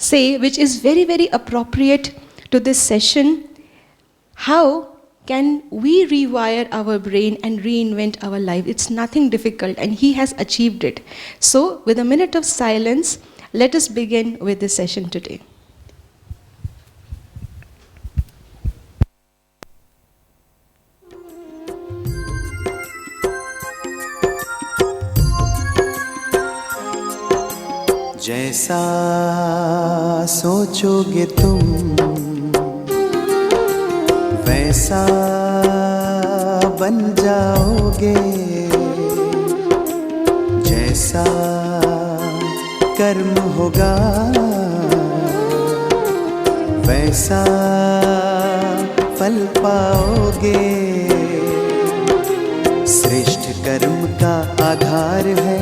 say, which is very, very appropriate to this session. How can we rewire our brain and reinvent our life? It's nothing difficult, and he has achieved it. So, with a minute of silence, let us begin with this session today. जैसा सोचोगे तुम वैसा बन जाओगे, जैसा कर्म होगा वैसा फल पाओगे। श्रेष्ठ कर्म का आधार है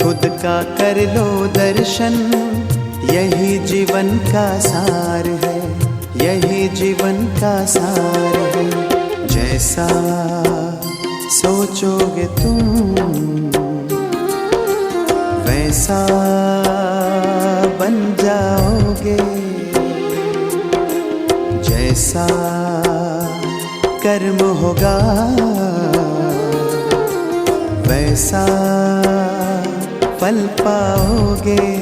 खुद का कर लो दर्शन, यही जीवन का सार है, यही जीवन का सार है। जैसा सोचोगे तुम वैसा बन जाओगे, जैसा कर्म होगा वैसा फल पाओगे।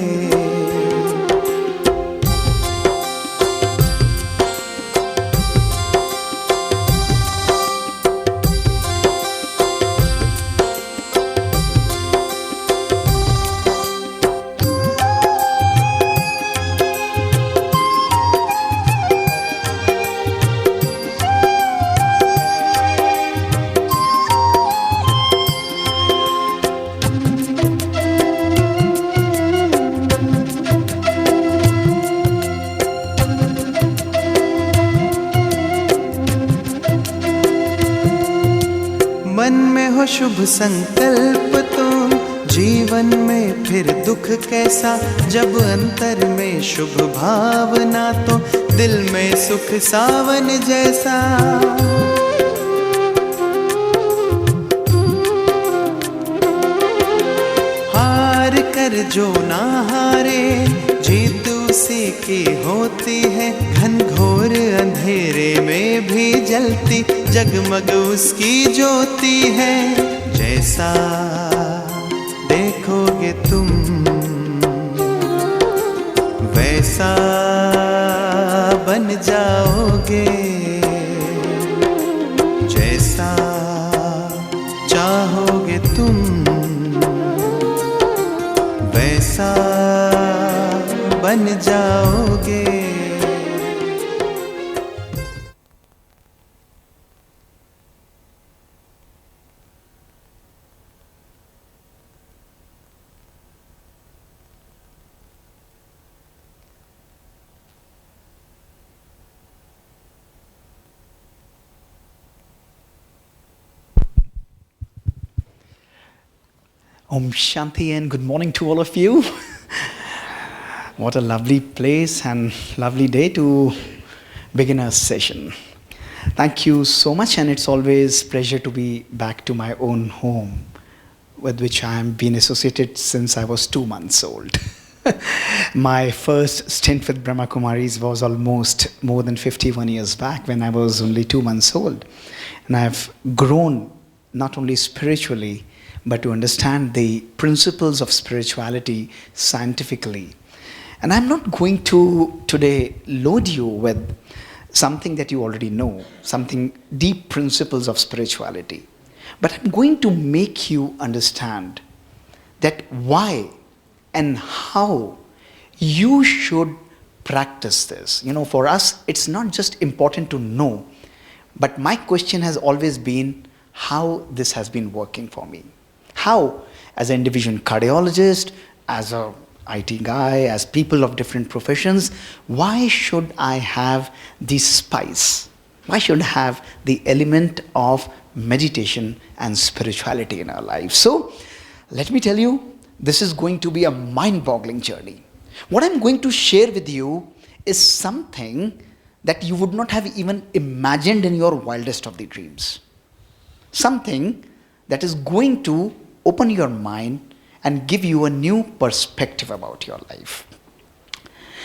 मन में हो शुभ संकल्प तो जीवन में फिर दुख कैसा, जब अंतर में शुभ भावना तो दिल में सुख सावन जैसा। हार कर जो ना हारे जीत उसी की होती है, घनघोर अंधेरे में भी जलती जगमग उसकी ज्योति है। जैसा देखोगे तुम वैसा बन जाओगे, जैसा चाहोगे तुम वैसा बन जाओगे। Om Shanti and good morning to all of you. What a lovely place and lovely day to begin our session. Thank you so much, and it's always a pleasure to be back to my own home, with which I have been associated since I was 2 months old. My first stint with Brahma Kumaris was almost more than 51 years back when I was only 2 months old. And I've grown not only spiritually, but to understand the principles of spirituality scientifically. And I'm not going to today load you with something that you already know, something deep principles of spirituality. But I'm going to make you understand that why and how you should practice this. You know, for us, it's not just important to know, but my question has always been how this has been working for me. How, as an individual cardiologist, as a IT guy, as people of different professions, why should I have the spice? Why should I have the element of meditation and spirituality in our life? So, let me tell you, this is going to be a mind-boggling journey. What I'm going to share with you is something that you would not have even imagined in your wildest of the dreams. Something that is going to open your mind and give you a new perspective about your life.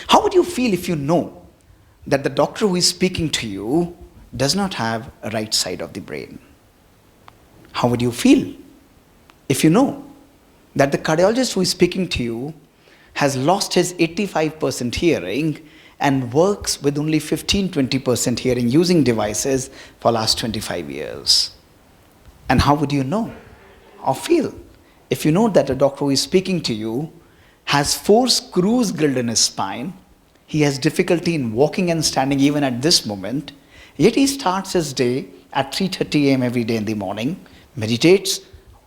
How would you feel if you know that the doctor who is speaking to you does not have a right side of the brain? How would you feel if you know that the cardiologist who is speaking to you has lost his 85% hearing and works with only 15-20% hearing using devices for last 25 years? And how would you know or feel if you know that the doctor who is speaking to you has 4 screws drilled in his spine, he has difficulty in walking and standing even at this moment, yet he starts his day at 3:30 a.m. every day in the morning, meditates,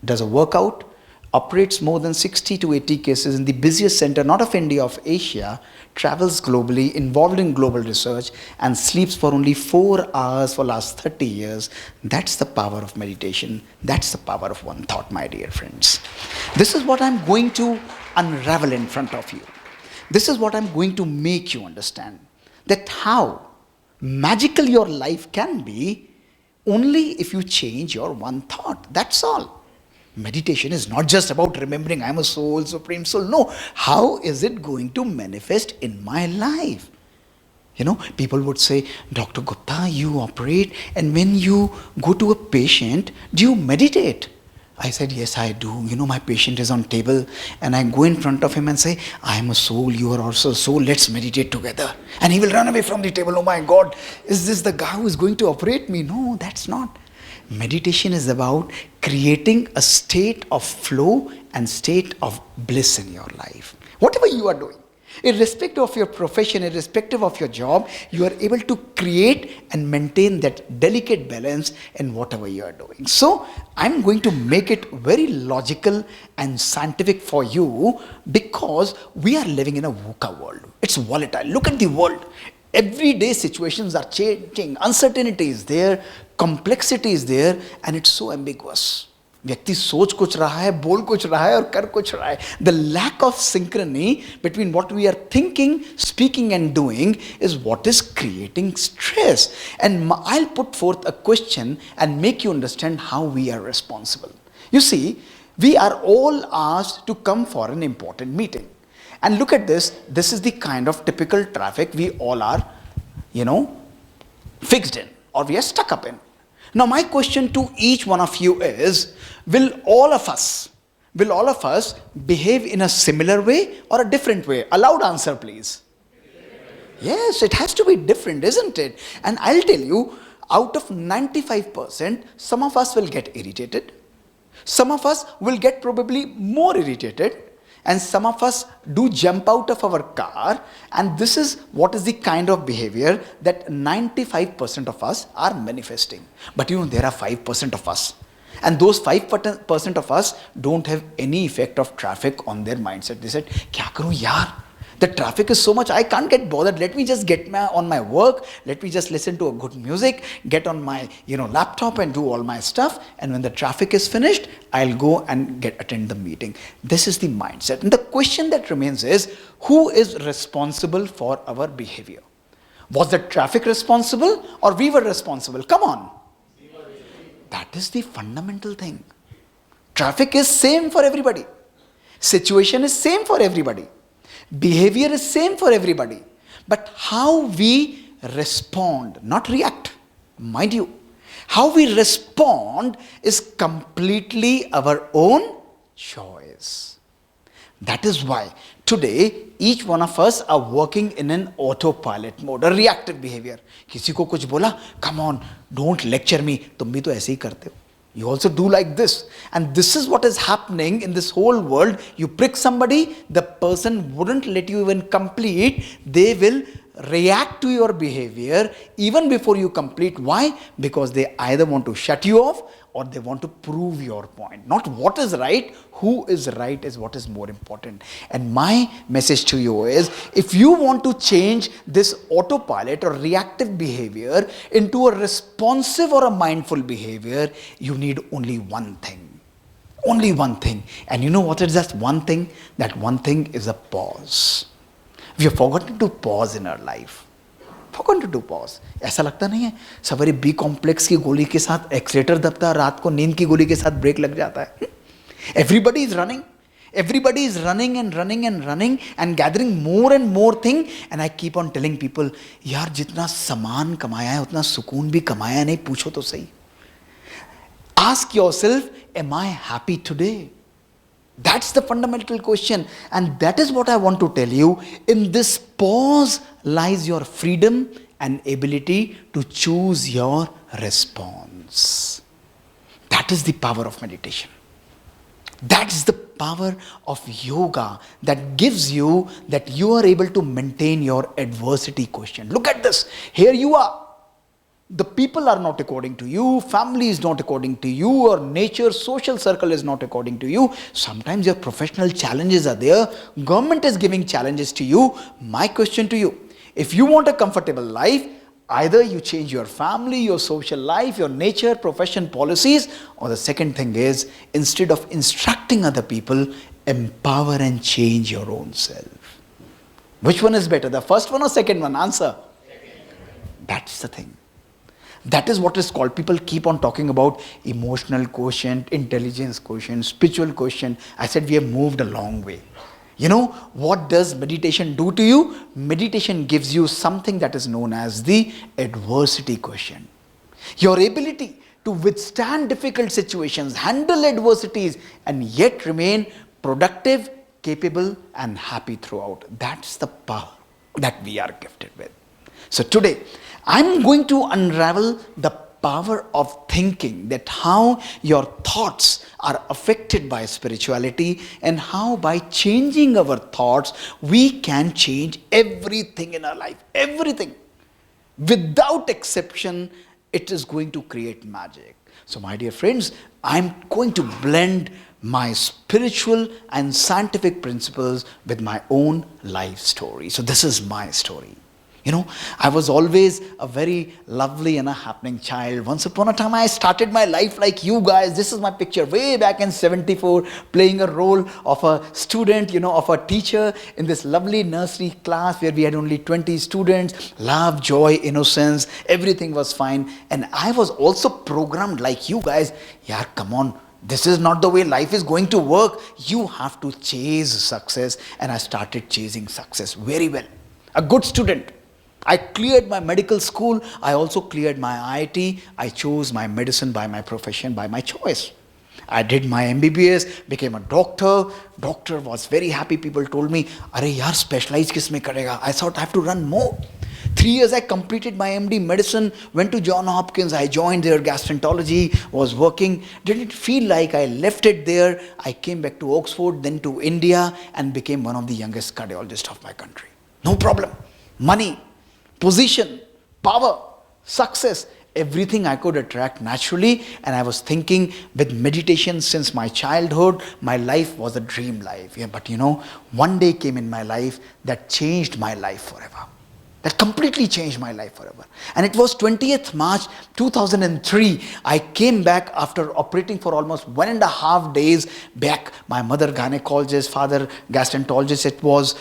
does a workout, operates more than 60 to 80 cases in the busiest center, not of India, of Asia, travels globally, involved in global research, and sleeps for only 4 hours for last 30 years. That's the power of meditation. That's the power of one thought, my dear friends. This is what I'm going to unravel in front of you. This is what I'm going to make you understand. That how magical your life can be only if you change your one thought. That's all. Meditation is not just about remembering I'm a soul, supreme soul. No. How is it going to manifest in my life? You know, people would say, Dr. Gupta, you operate, and when you go to a patient, do you meditate? I said, yes, I do. You know, my patient is on table, and I go in front of him and say, I am a soul, you are also a soul, let's meditate together. And he will run away from the table. Oh my God, is this the guy who is going to operate me? No, that's not. Meditation is about creating a state of flow and state of bliss in your life. Whatever you are doing, irrespective of your profession, irrespective of your job, you are able to create and maintain that delicate balance in whatever you are doing. So, I'm going to make it very logical and scientific for you because we are living in a VUCA world. It's volatile. Look at the world. Everyday situations are changing. Uncertainty is there. Complexity is there. And it's so ambiguous. व्यक्ति सोच कुछ रहा है, बोल कुछ रहा है और कर कुछ रहा है. The lack of synchrony between what we are thinking, speaking and doing is what is creating stress. And I'll put forth a question and make you understand how we are responsible. You see, we are all asked to come for an important meeting. And look at this. This is the kind of typical traffic we all are, fixed in or we are stuck up in. Now my question to each one of you is, will all of us behave in a similar way or a different way? A loud answer, please. Yes, it has to be different, isn't it? And I'll tell you, out of 95%, some of us will get irritated. Some of us will get probably more irritated. And some of us do jump out of our car, and this is what is the kind of behavior that 95% of us are manifesting. But there are 5% of us, and those 5% of us don't have any effect of traffic on their mindset. They said, "Kya karu yaar? The traffic is so much, I can't get bothered. Let me just get on my work. Let me just listen to a good music, get on my laptop and do all my stuff. And when the traffic is finished, I'll go and attend the meeting." This is the mindset. And the question that remains is, who is responsible for our behavior? Was the traffic responsible or we were responsible? Come on. That is the fundamental thing. Traffic is same for everybody. Situation is same for everybody. Behavior is same for everybody. But how we respond, not react, mind you, how we respond is completely our own choice. That is why today each one of us are working in an autopilot mode, a reactive behavior. किसी को कुछ बोला, come on, don't lecture me. तुम भी तो ऐसे ही करते हो. You also do like this. And this is what is happening in this whole world. You prick somebody, the person wouldn't let you even complete. They will react to your behavior even before you complete. Why? Because they either want to shut you off or they want to prove your point. Not what is right, who is right is what is more important. And my message to you is, if you want to change this autopilot or reactive behavior into a responsive or a mindful behavior, you need only one thing. Only one thing. And you know what is that one thing? That one thing is a pause. We have forgotten to pause in our life. Forgotten to do pause. ऐसा लगता नहीं है सवेरे B complex की गोली के साथ accelerator दबता है, रात को नींद की गोली के साथ ब्रेक लग जाता है. Everybody is running. Everybody is running and running and running and gathering more and more thing, and I keep on telling people, यार जितना सामान कमाया है उतना सुकून भी कमाया नहीं, पूछो तो सही. Ask yourself, am I happy today? That's the fundamental question, and that is what I want to tell you. In this pause lies your freedom and ability to choose your response. That is the power of meditation. That's the power of yoga that gives you that you are able to maintain your adversity quotient. Look at this. Here you are. The people are not according to you, family is not according to you, or nature, social circle is not according to you. Sometimes your professional challenges are there, government is giving challenges to you. My question to you, if you want a comfortable life, either you change your family, your social life, your nature, profession, policies, or the second thing is, instead of instructing other people, empower and change your own self. Which one is better, the first one or second one? Answer. That's the thing. That is what is called, people keep on talking about emotional quotient, intelligence quotient, spiritual quotient. I said we have moved a long way. You know, what does meditation do to you? Meditation gives you something that is known as the adversity quotient. Your ability to withstand difficult situations, handle adversities, and yet remain productive, capable, and happy throughout. That's the power that we are gifted with. So today, I'm going to unravel the power of thinking, that how your thoughts are affected by spirituality, and how by changing our thoughts, we can change everything in our life. Everything. Without exception, it is going to create magic. So my dear friends, I'm going to blend my spiritual and scientific principles with my own life story. So this is my story. You know, I was always a very lovely and a happening child. Once upon a time, I started my life like you guys. This is my picture way back in 74, playing a role of a student, you know, of a teacher in this lovely nursery class where we had only 20 students. Love, joy, innocence, everything was fine. And I was also programmed like you guys. Yeah, come on. This is not the way life is going to work. You have to chase success. And I started chasing success very well. A good student. I cleared my medical school. I also cleared my IIT. I chose my medicine by my profession, by my choice. I did my MBBS, became a doctor. Doctor was very happy. People told me, "Arey yaar, specialize kis mein karega?" I thought I have to run more. 3 years I completed my MD medicine, went to John Hopkins. I joined their gastroenterology, was working. Didn't feel like I left it there. I came back to Oxford, then to India, and became one of the youngest cardiologists of my country. No problem. Money, position, power, success, everything I could attract naturally. And I was thinking, with meditation since my childhood, my life was a dream life. Yeah, but you know, one day came in my life that changed my life forever. That completely changed my life forever. And it was 20th March 2003. I came back after operating for almost 1.5 days back. My mother gynecologist, father gastroenterologist. It was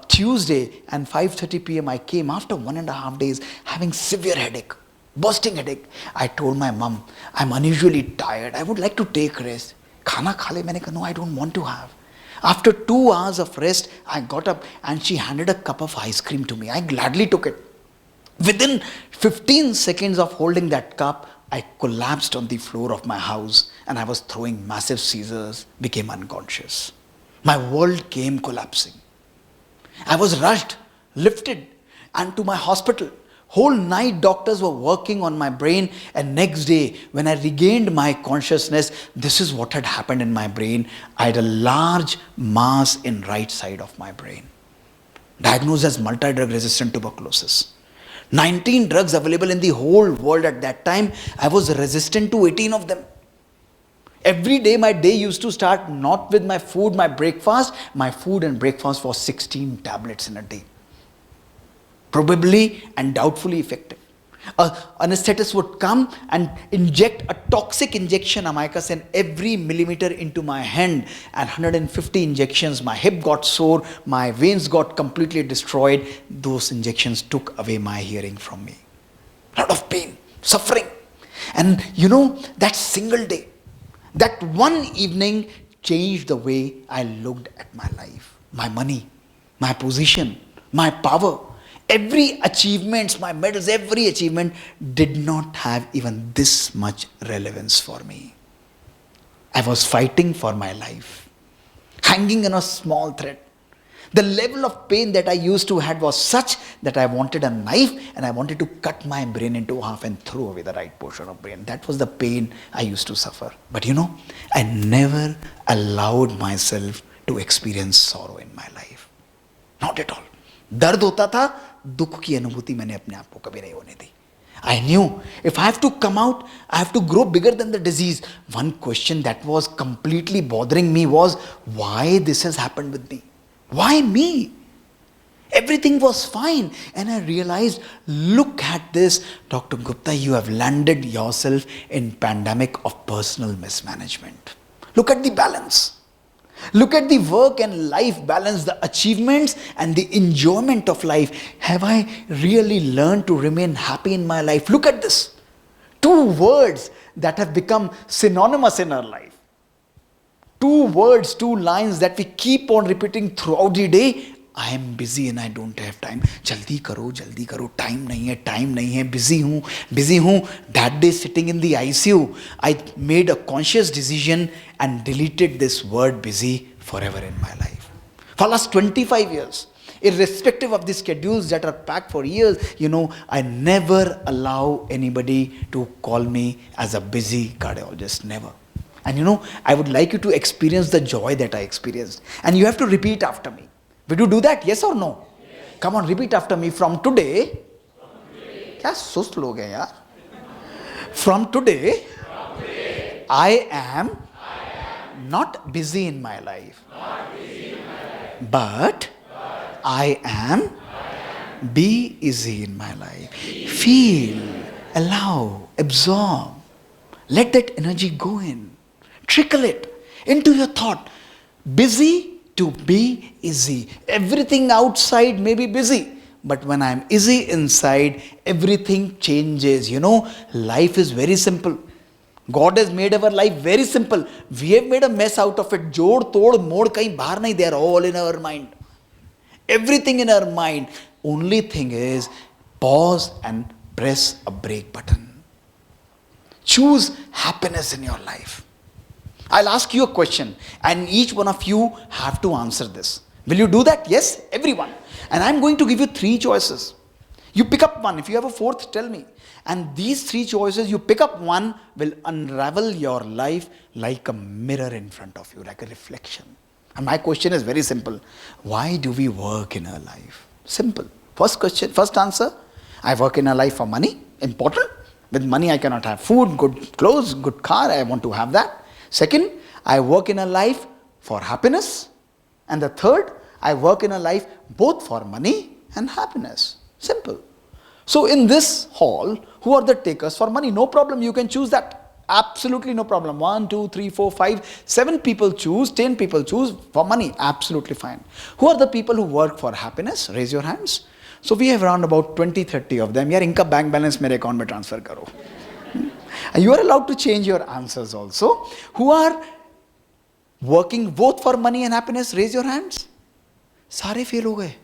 Tuesday, and 5:30 p.m. I came after 1.5 days having severe headache, bursting headache. I told my mom, I'm unusually tired. I would like to take rest. Khana kha le? Maine kaha, no, I don't want to have. After 2 hours of rest, I got up and she handed a cup of ice cream to me. I gladly took it. Within 15 seconds of holding that cup, I collapsed on the floor of my house and I was throwing massive seizures, became unconscious. My world came collapsing. I was rushed, lifted, and to my hospital. Whole night doctors were working on my brain, and next day when I regained my consciousness, this is what had happened in my brain. I had a large mass in right side of my brain. Diagnosed as multi-drug resistant tuberculosis. 19 drugs available in the whole world at that time. I was resistant to 18 of them. Every day my day used to start not with my food, my breakfast. My food and breakfast was 16 tablets in a day. Probably and doubtfully effective. An anesthetist would come and inject a toxic injection, amicus, in every millimeter into my hand, and 150 injections. My hip got sore, my veins got completely destroyed. Those injections took away my hearing from me. A lot of pain, suffering. And you know, that single day, that one evening changed the way I looked at my life, my money, my position, my power. Every achievements, my medals, every achievement did not have even this much relevance for me. I was fighting for my life, hanging on a small thread. The level of pain that I used to had was such that I wanted a knife and I wanted to cut my brain into half and throw away the right portion of brain. That was the pain I used to suffer. But I never allowed myself to experience sorrow in my life. Not at all. दर्द होता था, दुख की अनुभूति मैंने अपने आप को कभी नहीं होने दी. I knew if I have to come out, I have to grow bigger than the disease. One question that was completely bothering me was, why this has happened with me? Why me? Everything was fine. And I realized, look at this, Dr. Gupta, you have landed yourself in pandemic of personal mismanagement. Look at the balance. Look at the work and life balance, the achievements and the enjoyment of life. Have I really learned to remain happy in my life? Look at this. 2 words that have become synonymous in our life. 2 words, 2 lines that we keep on repeating throughout the day. I am busy and I don't have time. Jaldi karo, time nahi hai, busy hoon. That day sitting in the ICU, I made a conscious decision and deleted this word busy forever in my life. For last 25 years, irrespective of the schedules that are packed for years, I never allow anybody to call me as a busy cardiologist, never. And I would like you to experience the joy that I experienced. And you have to repeat after me. Will you do that? Yes or no? Yes. Come on, repeat after me. From today. क्या सुस्त लोग हैं यार? From today, I am not busy in my life. But I am be easy in my life. Feel, allow, absorb. Let that energy go in. Trickle it into your thought. Busy to be easy. Everything outside may be busy, but when I am easy inside, everything changes. Life is very simple. God has made our life very simple. We have made a mess out of it. Jod, tod, mod, kahin bahar nahi. They are all in our mind. Everything in our mind. Only thing is, pause and press a break button. Choose happiness in your life. I'll ask you a question and each one of you have to answer this. Will you do that? Yes, everyone. And I'm going to give you 3 choices. You pick up one. If you have a 4th, tell me. And these 3 choices, you pick up one, will unravel your life like a mirror in front of you, like a reflection. And my question is very simple. Why do we work in our life? Simple. First question, first answer. I work in a life for money. Important. With money I cannot have food, good clothes, good car. I want to have that. Second, I work in a life for happiness. And the third, I work in a life both for money and happiness. Simple. So in this hall, who are the takers for money? No problem, you can choose that. Absolutely no problem. 1, 2, 3, 4, 5, 7 people choose, 10 people choose for money. Absolutely fine. Who are the people who work for happiness? Raise your hands. So we have around about 20-30 of them. Yaar, inka bank balance mere account mein transfer karo. And you are allowed to change your answers also. Who are working both for money and happiness? Raise your hands. Sare fail ho gaye.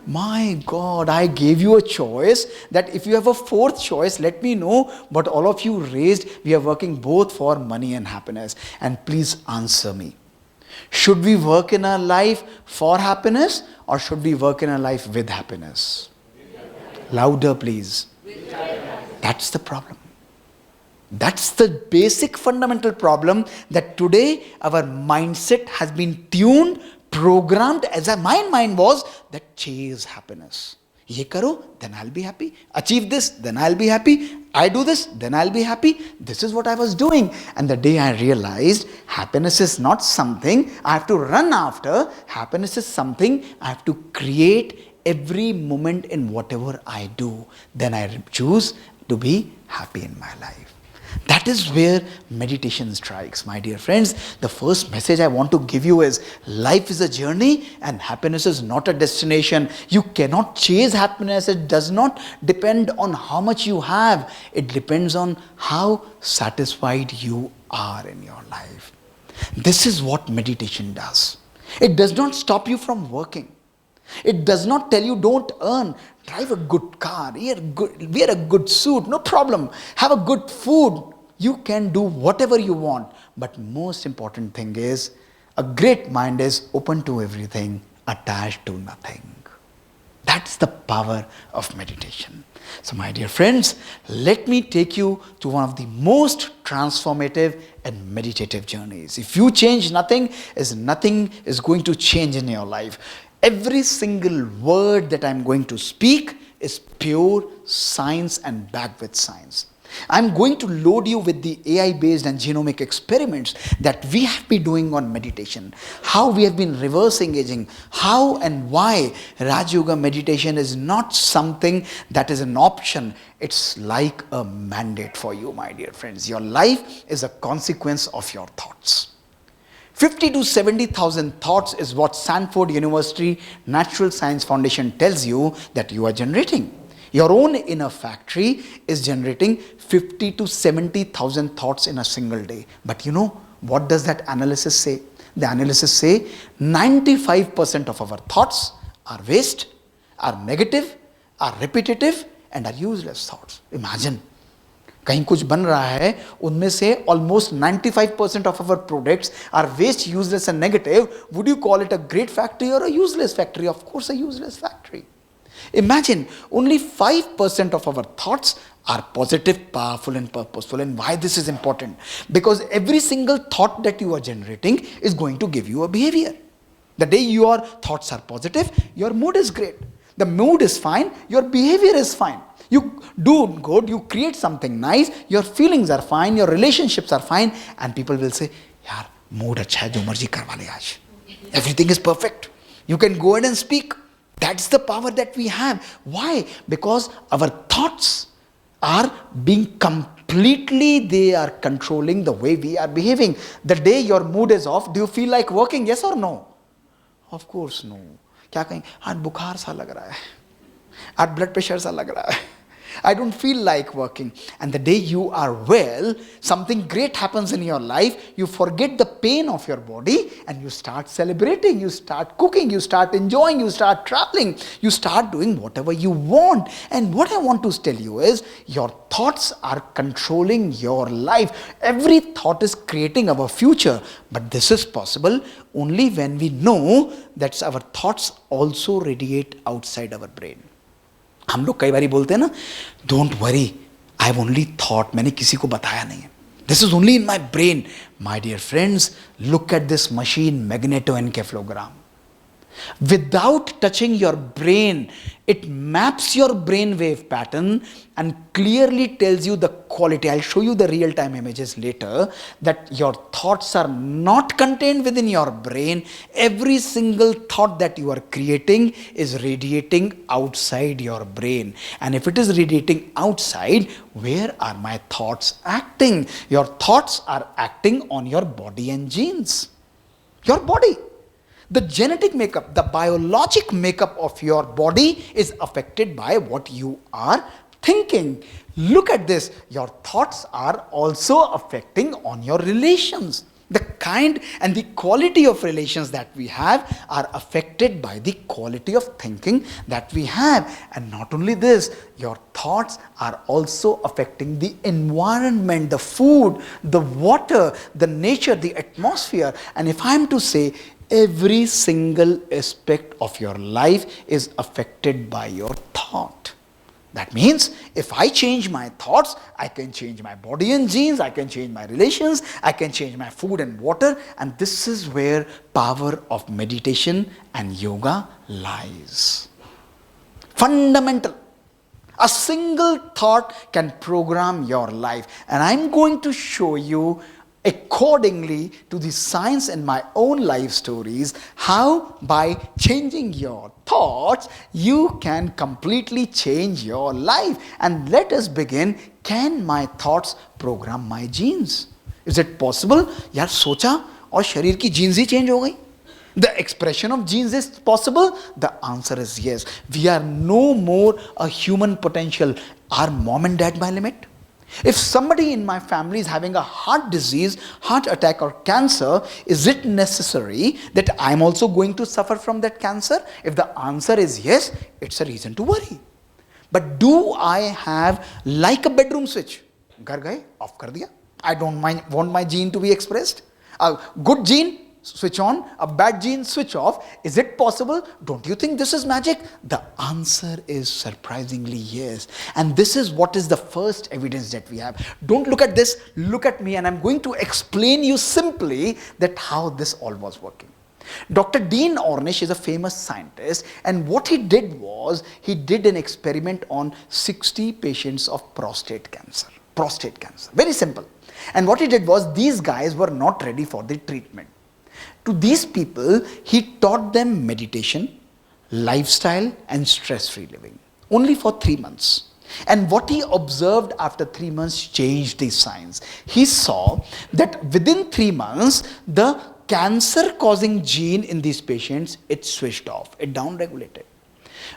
My God, I gave you a choice that if you have a 4th choice, let me know. But all of you raised, we are working both for money and happiness. And please answer me. Should we work in our life for happiness or should we work in our life with happiness? Louder, please. That's the problem. That's the basic fundamental problem that today our mindset has been tuned, programmed as my mind was that chase happiness. Ye karo, then I'll be happy. Achieve this, then I'll be happy. I do this, then I'll be happy. This is what I was doing. And the day I realized happiness is not something I have to run after. Happiness is something I have to create every moment in whatever I do. Then I choose to be happy in my life. That is where meditation strikes, my dear friends. The first message I want to give you is life is a journey and happiness is not a destination. You cannot chase happiness. It does not depend on how much you have. It depends on how satisfied you are in your life. This is what meditation does. It does not stop you from working. It does not tell you don't earn. Drive a good car, wear a good suit, no problem. Have a good food. You can do whatever you want. But most important thing is, a great mind is open to everything, attached to nothing. That's the power of meditation. So my dear friends, let me take you to one of the most transformative and meditative journeys. If you change nothing is going to change in your life. Every single word that I'm going to speak is pure science and backed with science. I'm going to load you with the AI-based and genomic experiments that we have been doing on meditation, how we have been reversing aging, how and why Raj Yoga meditation is not something that is an option. It's like a mandate for you, my dear friends. Your life is a consequence of your thoughts. 50 to 70,000 thoughts is what Stanford University Natural Science Foundation tells you that you are generating. Your own inner factory is generating 50 to 70,000 thoughts in a single day. But you know, what does that analysis say? The analysis say 95% of our thoughts are waste, are negative, are repetitive, and are useless thoughts. Imagine. कहीं कुछ बन रहा है, उनमें से almost 95% of our products are waste, useless and negative. Would you call it a great factory or a useless factory? Of course, a useless factory. Imagine only 5% of our thoughts are positive, powerful and purposeful. And why this is important? Because every single thought that you are generating is going to give you a behavior. The day your thoughts are positive, your mood is great. The mood is fine, your behavior is fine. You do good, you create something nice, your feelings are fine, your relationships are fine, and people will say, yaar, mood acha hai, jo marzi karwa le aaj. Everything is perfect. You can go ahead and speak. That's the power that we have. Why? Because our thoughts are being completely, they are controlling the way we are behaving. The day your mood is off, do you feel like working? Yes or no? Of course no. क्या कहें, आज बुखार सा लग रहा है, आज blood pressure सा लग रहा है, I don't feel like working. And the day you are well, something great happens in your life. You forget the pain of your body and you start celebrating, you start cooking, you start enjoying, you start traveling, you start doing whatever you want. And what I want to tell you is, your thoughts are controlling your life. Every thought is creating our future. But this is possible only when we know that our thoughts also radiate outside our brain. हम लोग कई बारी बोलते हैं ना, don't worry, I have only thought, मैंने किसी को बताया नहीं है, this is only in my brain. My dear friends, look at this machine, magnetoencephalogram. Without touching your brain, it maps your brain wave pattern and clearly tells you the quality. I'll show you the real-time images later, that your thoughts are not contained within your brain. Every single thought that you are creating is radiating outside your brain. And if it is radiating outside, where are my thoughts acting? Your thoughts are acting on your body and genes. Your body. The genetic makeup, the biologic makeup of your body is affected by what you are thinking. Look at this. Your thoughts are also affecting on your relations. The kind and the quality of relations that we have are affected by the quality of thinking that we have. And not only this, your thoughts are also affecting the environment, the food, the water, the nature, the atmosphere. And if I am to say, every single aspect of your life is affected by your thought. That means if I change my thoughts, I can change my body and genes, I can change my relations, I can change my food and water. And this is where power of meditation and yoga lies. Fundamental. A single thought can program your life. And I'm going to show you, accordingly to the science and my own life stories, how by changing your thoughts, you can completely change your life. And let us begin. Can my thoughts program my genes? Is it possible? यार सोचा और शरीर की genes ही change हो गई? The expression of genes is possible? The answer is yes. We are no more a human potential. Are mom and dad my limit? If somebody in my family is having a heart disease, heart attack or cancer, is it necessary that I'm also going to suffer from that cancer? If the answer is yes, it's a reason to worry. But do I have like a bedroom switch? Ghar gaye, off kar diya. I don't want my gene to be expressed. A good gene, switch on. A bad gene, switch off. Is it possible? Don't you think this is magic? The answer is surprisingly yes. And this is what is the first evidence that we have. Don't look at this, look at me, and I'm going to explain you simply that how this all was working. Dr. Dean Ornish is a famous scientist, and what he did was, he did an experiment on 60 patients of prostate cancer. Prostate cancer. Very simple. And what he did was, these guys were not ready for the treatment. To these people, he taught them meditation, lifestyle, and stress-free living. Only for 3 months. And what he observed after 3 months changed his science. He saw that within 3 months, the cancer-causing gene in these patients, it switched off, it down-regulated.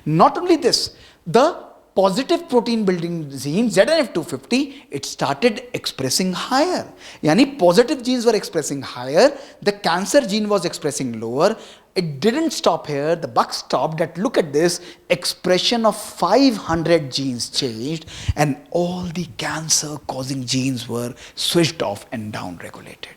Not only this, the positive protein building gene ZNF250, it started expressing higher. Yani positive genes were expressing higher, the cancer gene was expressing lower. It didn't stop here, the buck stopped at, look at this, expression of 500 genes changed, and all the cancer causing genes were switched off and down regulated.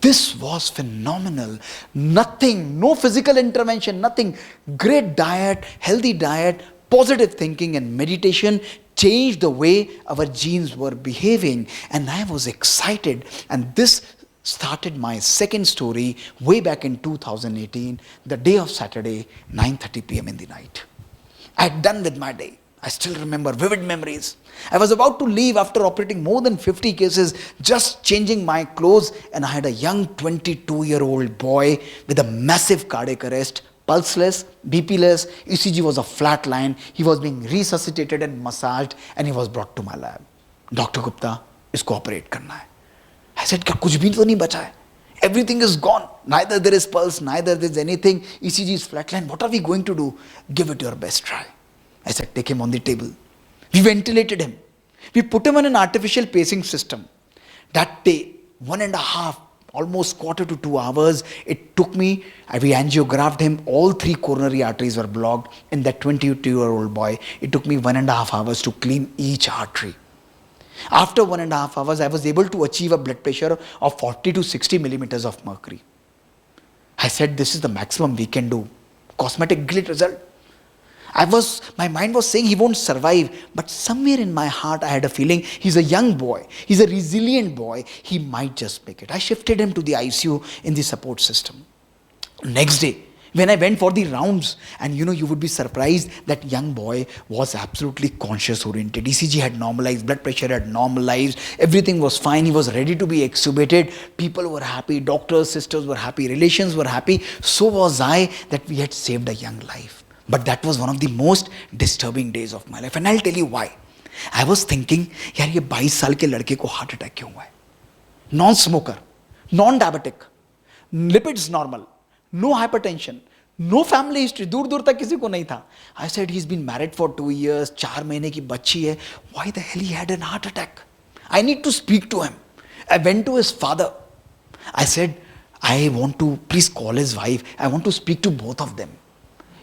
This was phenomenal. Nothing, no physical intervention, nothing. Great diet, healthy diet, positive thinking and meditation changed the way our genes were behaving. And I was excited. And this started my second story way back in 2018, the day of Saturday, 9:30 p.m. in the night. I had done with my day. I still remember vivid memories. I was about to leave after operating more than 50 cases, just changing my clothes, and I had a young 22-year-old boy with a massive cardiac arrest, pulseless, BP-less, ECG was a flat line, he was being resuscitated and massaged, and he was brought to my lab. Dr. Gupta, isko operate karna hai. I said, kya kuch bhi to nahi bacha hai? Everything is gone. Neither there is pulse, neither there is anything. ECG is flatline. What are we going to do? Give it your best try. I said, take him on the table. We ventilated him. We put him on an artificial pacing system. That day, 1.5, almost quarter to 2 hours, it took me, we angiographed him, all 3 coronary arteries were blocked in that 22-year-old boy. It took me 1.5 hours to clean each artery. After 1.5 hours, I was able to achieve a blood pressure of 40 to 60 millimeters of mercury. I said, this is the maximum we can do. Cosmetic great result. My mind was saying he won't survive, but somewhere in my heart I had a feeling he's a young boy, he's a resilient boy, he might just make it. I shifted him to the ICU in the support system. Next day, when I went for the rounds, and you would be surprised, that young boy was absolutely conscious oriented. ECG had normalized, blood pressure had normalized, everything was fine, he was ready to be extubated. People were happy, doctors, sisters were happy, relations were happy. So was I, that we had saved a young life. But that was one of the most disturbing days of my life. And I'll tell you why. I was thinking, यार ये 22 साल के लड़के को heart attack क्यों हुआ है? Non-smoker, non-diabetic, lipids normal, no hypertension, no family history, दूर दूर तक किसी को नहीं था. I said, he's been married for 2 years, 4 महीने की बच्ची है. Why the hell he had an heart attack? I need to speak to him. I went to his father. I said, I want to, please call his wife. I want to speak to both of them.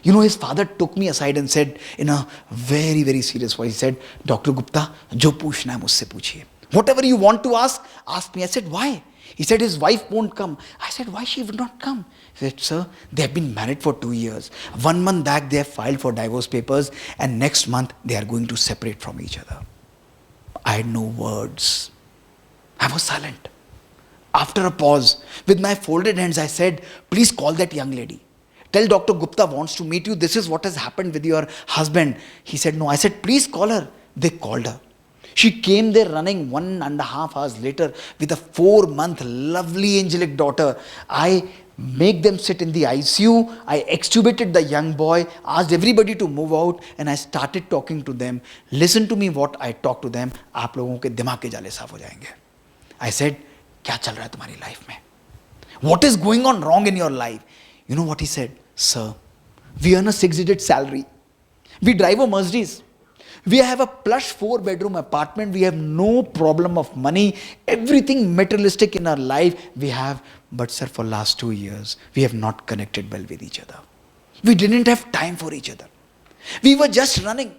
His father took me aside and said in a very, very serious voice, he said, Dr. Gupta, jo puchna hai mujhse puchiye. Whatever you want to ask me. I said, why? He said, his wife won't come. I said, why she would not come? He said, sir, they have been married for 2 years. 1 month back, they have filed for divorce papers, and next month, they are going to separate from each other. I had no words. I was silent. After a pause, with my folded hands, I said, please call that young lady. Tell Dr. Gupta wants to meet you. This is what has happened with your husband. He said, no. I said, please call her. They called her. She came there running 1.5 hours later with a 4-month lovely angelic daughter. I make them sit in the ICU. I extubated the young boy, asked everybody to move out, and I started talking to them. Listen to me what I talk to them. आप लोगों के दिमाग के जाले साफ हो जाएंगे. I said, क्या चल रहा है तुम्हारी लाइफ में? What is going on wrong in your life? You know what he said? Sir, we earn a 6-digit salary. We drive a Mercedes. We have a plush 4-bedroom apartment. We have no problem of money. Everything materialistic in our life we have. But sir, for last 2 years, we have not connected well with each other. We didn't have time for each other. We were just running.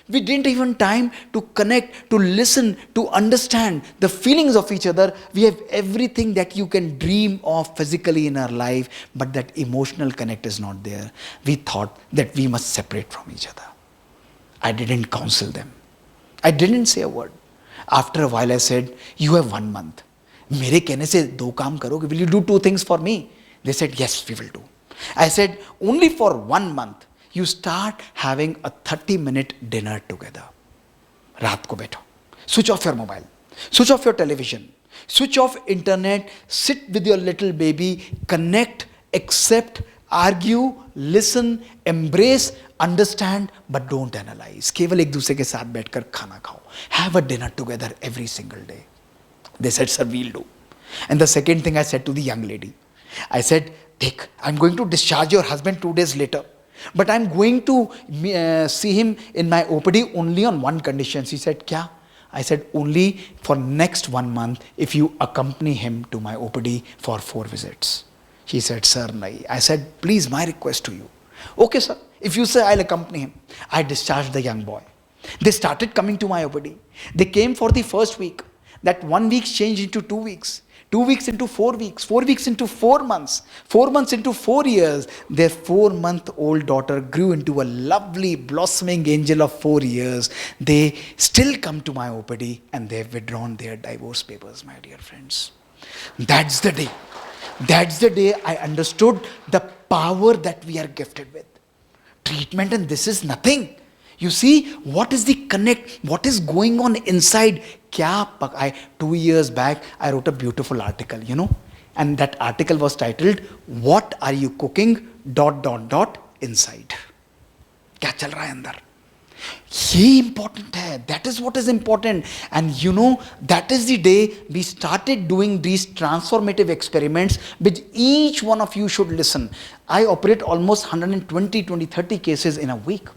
We didn't even time to connect, to listen, to understand the feelings of each other. We have everything that you can dream of physically in our life, but that emotional connect is not there. We thought that we must separate from each other. I didn't counsel them. I didn't say a word. After a while I said, you have 1 month. मेरे कहने से 2 काम करोगे? Will you do 2 things for me? They said, yes, we will do. I said, only for 1 month, you start having a 30-minute dinner together. रात को बैठो. Switch off your mobile. Switch off your television. Switch off internet. Sit with your little baby. Connect, accept, argue, listen, embrace, understand, but don't analyze. केवल एक दूसरे के साथ बैठकर खाना खाओ. Have a dinner together every single day. They said, sir, we'll do. And the second thing I said to the young lady, I said, Dick, I'm going to discharge your husband 2 days later. But I'm going to see him in my OPD only on one condition. She said, kya? I said, only for next 1 month if you accompany him to my OPD for 4 visits. She said, sir, nahi. I said, please, my request to you. Okay, sir. If you say, I'll accompany him. I discharged the young boy. They started coming to my OPD. They came for the first week. That 1 week changed into 2 weeks. 2 weeks into 4 weeks, 4 weeks into 4 months, 4 months into 4 years. Their 4-month-old daughter grew into a lovely blossoming angel of 4 years. They still come to my OPD and they've withdrawn their divorce papers, my dear friends. That's the day. That's the day I understood the power that we are gifted with. Treatment, and this is nothing. You see, what is the connect? What is going on inside? 2 years back, I wrote a beautiful article, and that article was titled, What Are You Cooking? ... inside. क्या चल रहा है अंदर? ये important है. That is what is important. And that is the day we started doing these transformative experiments, which each one of you should listen. I operate almost 30 cases in a week.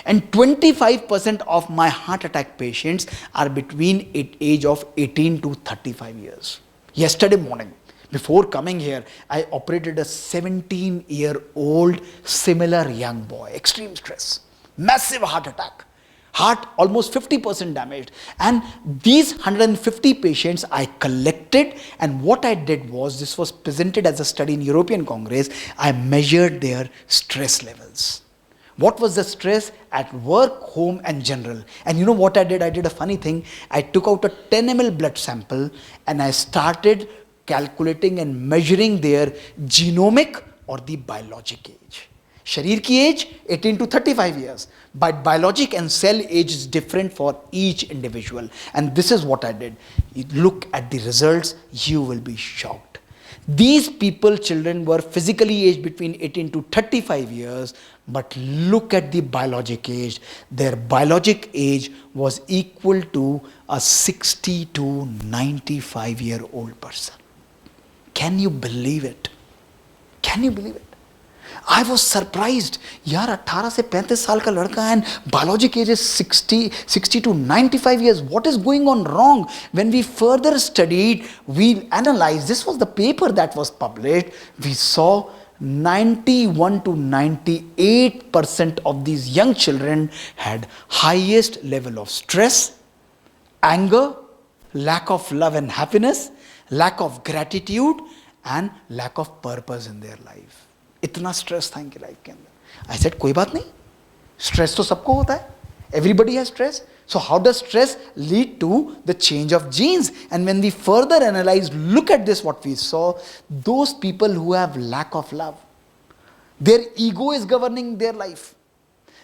And 25% of my heart attack patients are between age of 18 to 35 years. Yesterday morning, before coming here, I operated a 17-year-old similar young boy. Extreme stress, massive heart attack. Heart almost 50% damaged. And these 150 patients I collected, and what I did was, this was presented as a study in European Congress, I measured their stress levels. What was the stress at work, home and general? And you know what I did? I did a funny thing. I took out a 10 ml blood sample and I started calculating and measuring their genomic or the biologic age. Sharir ki age 18 to 35 years, but biologic and cell age is different for each individual. And this is what I did. You look at the results, you will be shocked. These people, children, were physically aged between 18 to 35 years, but look at the biologic age. Their biologic age was equal to a 60 to 95-year-old person. Can you believe it? Can you believe it? I was surprised. यार 18 से 35 साल का लड़का and biologic age is 60 to 95 years. What is going on wrong? When we further studied, we analyzed, this was the paper that was published, we saw 91 to 98% of these young children had highest level of stress, anger, lack of love and happiness, lack of gratitude and lack of purpose in their life. इतना stress था इनकी life के अंदर. I said कोई बात नहीं, stress तो सबको होता है, everybody has stress. So how does stress lead to the change of genes? And when we further analyze, look at this, what we saw, those people who have lack of love, their ego is governing their life,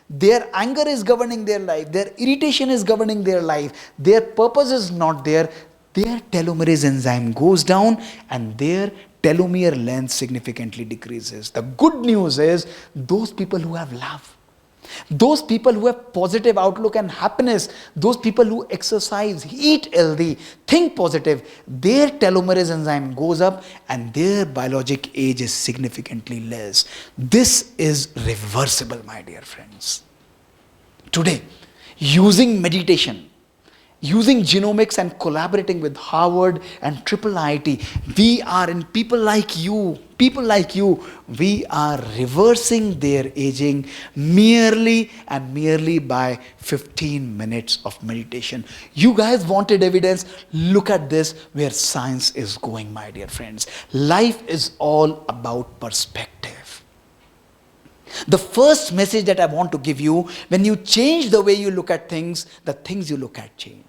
their anger is governing their life, their irritation is governing their life, their purpose is not there, their telomerase enzyme goes down and their telomere length significantly decreases. The good news is, those people who have love, those people who have positive outlook and happiness, those people who exercise, eat healthy, think positive, their telomerase enzyme goes up and their biologic age is significantly less. This is reversible, my dear friends. Today, using meditation, using genomics and collaborating with Harvard and Triple IT, we are, in people like you, we are reversing their aging merely by 15 minutes of meditation. You guys wanted evidence? Look at this, where science is going, my dear friends. Life is all about perspective. The first message that I want to give you, when you change the way you look at things, the things you look at change.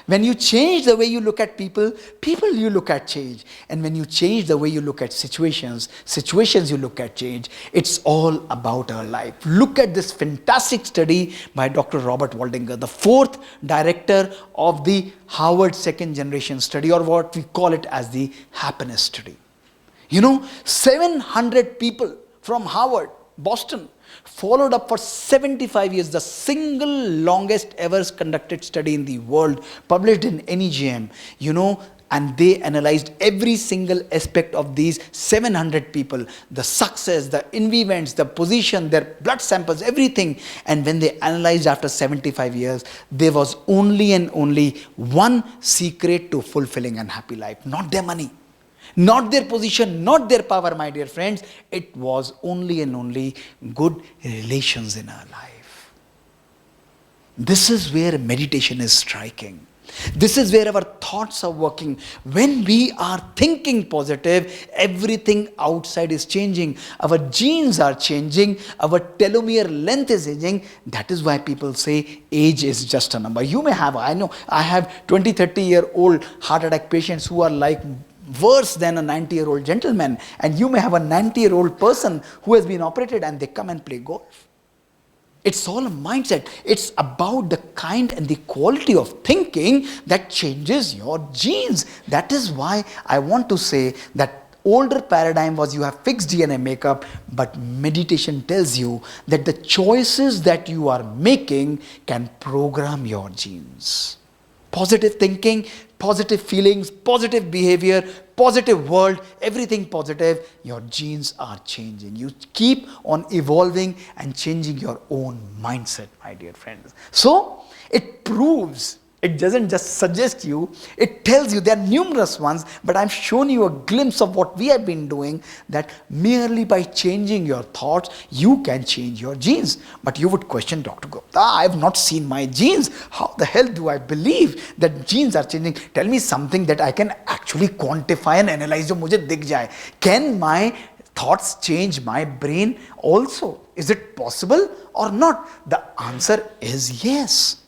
When you change the way you look at people, you look at change. And when you change the way you look at situations you look at change. It's all about our life. Look at this fantastic study by Dr. Robert Waldinger, the fourth director of the Harvard second generation study, or what we call it as the happiness study. 700 people from Harvard, Boston, followed up for 75 years, the single longest ever conducted study in the world, published in NEJM, and they analyzed every single aspect of these 700 people, the success, the events, the position, their blood samples, everything. And when they analyzed after 75 years, there was only and only one secret to fulfilling and happy life, not their money, not their position, not their power, my dear friends. It was only and only good relations in our life. This is where meditation is striking. This is where our thoughts are working. When we are thinking positive, everything outside is changing. Our genes are changing. Our telomere length is changing. That is why people say age is just a number. You may have, I have 20, 30-year-old heart attack patients who are like worse than a 90-year-old gentleman, and you may have a 90-year-old person who has been operated and they come and play golf. It's all a mindset. It's about the kind and the quality of thinking that changes your genes. That is why I want to say that older paradigm was you have fixed DNA makeup, but meditation tells you that the choices that you are making can program your genes. Positive thinking, positive feelings, positive behavior, positive world, everything positive, your genes are changing. You keep on evolving and changing your own mindset, my dear friends. So, it proves, it doesn't just suggest you, it tells you. There are numerous ones, but I've shown you a glimpse of what we have been doing, that merely by changing your thoughts, you can change your genes. But you would question, Dr. Gupta, I have not seen my genes. How the hell do I believe that genes are changing? Tell me something that I can actually quantify and analyze, jo mujhe dikh jaye. Can my thoughts change my brain also? Is it possible or not? The answer is yes.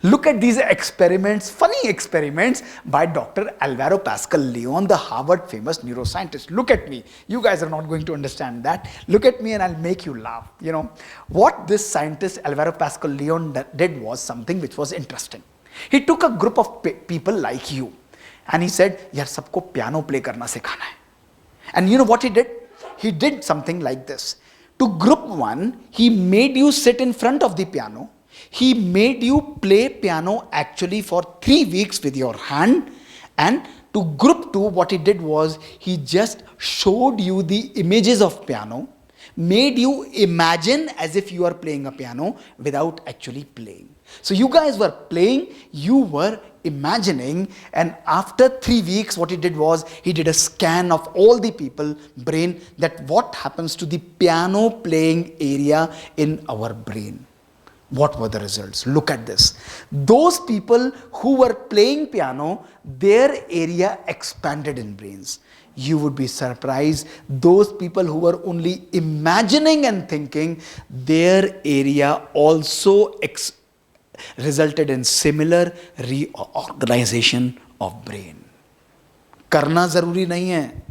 Look at these experiments, funny experiments by Dr. Alvaro Pascal Leon, the Harvard famous neuroscientist. Look at me. You guys are not going to understand that. Look at me and I'll make you laugh. What this scientist Alvaro Pascal Leon did was something which was interesting. He took a group of people like you and he said, yaar sabko piano play karna sikhana hai. And you know what he did? He did something like this. To group one, he made you sit in front of the piano. He made you play piano actually for 3 weeks with your hand. And to group 2, what he did was he just showed you the images of piano, made you imagine as if you are playing a piano without actually playing. So you guys were playing, you were imagining, and after 3 weeks what he did was he did a scan of all the people brain, that what happens to the piano playing area in our brain. What were the results? Look at this. Those people who were playing piano, their area expanded in brains. You would be surprised. Those people who were only imagining and thinking, their area also resulted in similar reorganization of brain. करना जरूरी नहीं है.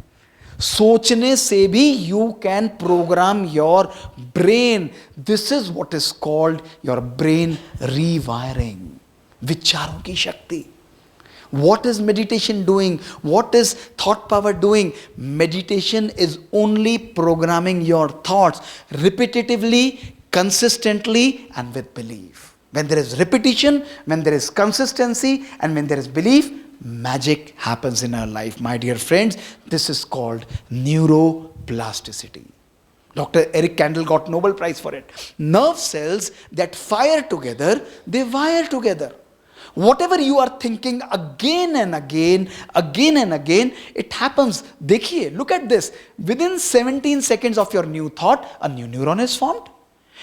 सोचने से भी you can program your brain. This is what is called your brain rewiring. विचारों की शक्ति. What is meditation doing? What is thought power doing? Meditation is only programming your thoughts repetitively, consistently, and with belief. When there is repetition, when there is consistency, and when there is belief, magic happens in our life, my dear friends. This is called neuroplasticity. Dr. Eric Kandel got Nobel Prize for it. Nerve cells that fire together, they wire together. Whatever you are thinking again and again, it happens. देखिए, look at this. Within 17 seconds of your new thought, a new neuron is formed.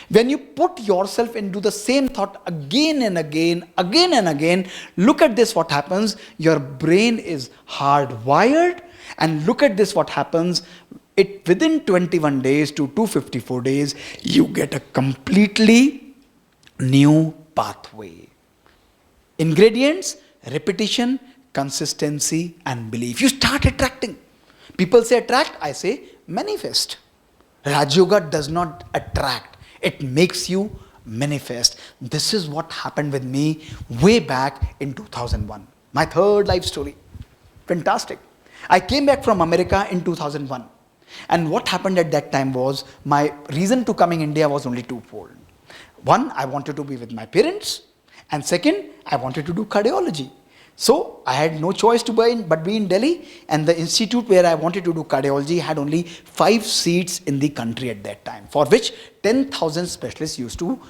When you put yourself into the same thought again and again, look at this, what happens. Your brain is hardwired, and look at this, what happens. It within 21 days to 254 days, you get a completely new pathway. Ingredients: repetition, consistency, and belief. You start attracting. People say attract, I say manifest. Raj Yoga does not attract, it makes you manifest. This is what happened with me way back in 2001. My third life story. Fantastic. I came back from America in 2001. And what happened at that time was, my reason to coming India was only twofold. One, I wanted to be with my parents. And second, I wanted to do cardiology. So I had no choice to but be in Delhi, and the institute where I wanted to do cardiology had only 5 seats in the country at that time, for which 10,000 specialists used to,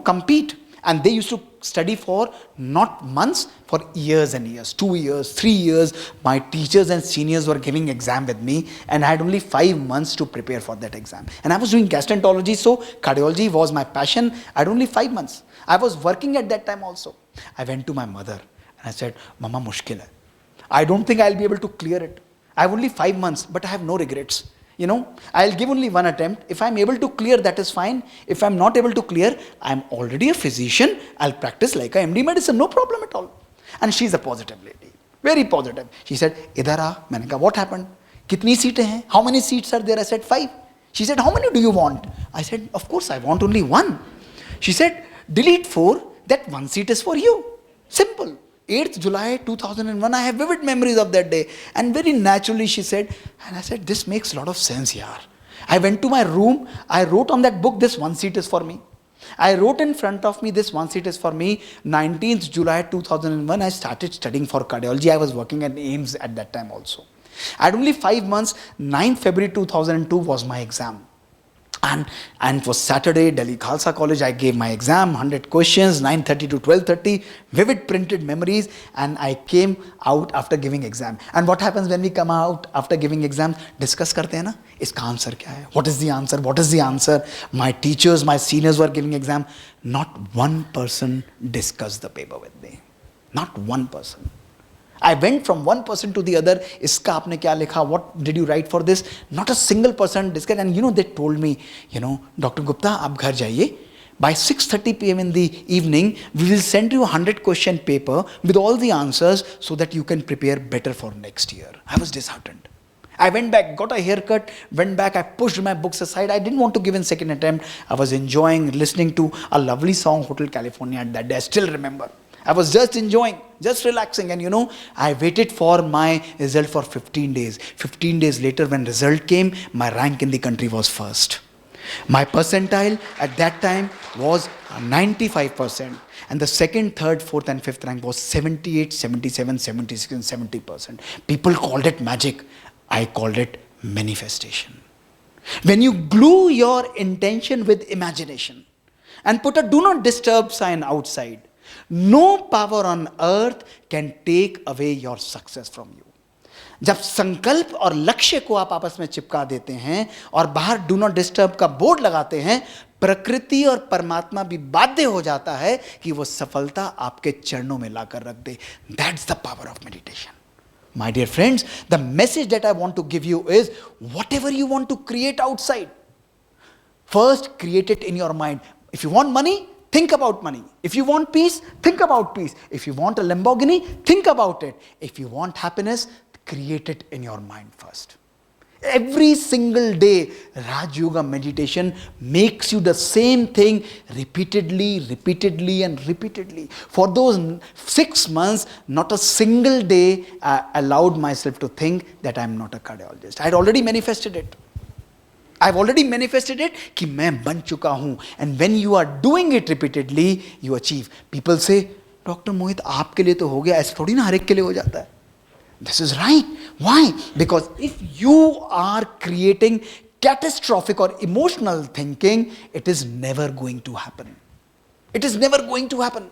compete. And they used to study for not months, for years and years, 2 years, 3 years. My teachers and seniors were giving exam with me, and I had only 5 months to prepare for that exam. And I was doing gastroenterology, so cardiology was my passion. I had only 5 months. I was working at that time also. I went to my mother and I said, Mama, mushkil hai. I don't think I'll be able to clear it. I have only 5 months, but I have no regrets. I'll give only one attempt. If I'm able to clear, that is fine. If I'm not able to clear, I'm already a physician. I'll practice like a MD medicine, no problem at all. And she's a positive lady, very positive. She said, Idhar aa. Maine kaha, what happened? Kitni seatein hain? How many seats are there? I said, 5. She said, how many do you want? I said, of course, I want only 1. She said, delete 4, that 1 seat is for you. Simple. 8th July 2001, I have vivid memories of that day. And very naturally she said, and I said, this makes a lot of sense, yaar. I went to my room, I wrote on that book, this 1 seat is for me. I wrote in front of me, this 1 seat is for me. 19th July 2001, I started studying for cardiology. I was working at AIMS at that time also. I had only 5 months. 9th February 2002 was my exam. And it was Saturday, Delhi Khalsa College. I gave my exam, 100 questions, 9:30 to 12:30, vivid printed memories, and I came out after giving exam. And what happens when we come out after giving exam? Discuss karte hain na, iska answer kya hai? What is the answer? What is the answer? My teachers, my seniors were giving exam. Not one person discussed the paper with me. Not one person. I went from one person to the other. Iska aapne kya likha? What did you write for this? Not a single person discussed. And they told me, Dr. Gupta, aap ghar jaiye. By 6:30 p.m. in the evening, we will send you a 100 question paper with all the answers so that you can prepare better for next year. I was disheartened. I went back, got a haircut, went back, I pushed my books aside. I didn't want to give in second attempt. I was enjoying listening to a lovely song, Hotel California, at that day. I still remember. I was just enjoying, just relaxing, and I waited for my result for 15 days. 15 days later, when result came, my rank in the country was first. My percentile at that time was 95%. And the second, third, fourth and fifth rank was 78, 77, 76 and 70%. People called it magic. I called it manifestation. When you glue your intention with imagination and put a do not disturb sign outside, no power on earth can take away your success from you. जब संकल्प और लक्ष्य को आप आपस में चिपका देते हैं और बाहर डू नॉट डिस्टर्ब का बोर्ड लगाते हैं, प्रकृति और परमात्मा भी बाध्य हो जाता है कि वो सफलता आपके चरणों में लाकर रख दे. That's the power of meditation. My dear friends, the message that I want to give you is, whatever you want to create outside, first create it in your mind. If you want money, think about money. If you want peace, think about peace. If you want a Lamborghini, think about it. If you want happiness, create it in your mind first. Every single day, Raj Yoga meditation makes you the same thing repeatedly. For those 6 months, not a single day I allowed myself to think that I'm not a cardiologist. I had already manifested it. I've already manifested it कि मैं बन चुका हूँ. And when you are doing it repeatedly, you achieve. People say, Dr. Mohit, आपके लिए तो हो गया, ऐसे थोड़ी ना हर एक के लिए हो जाता है. This is right. Why? Because if you are creating catastrophic or emotional thinking, it is never going to happen. It is never going to happen.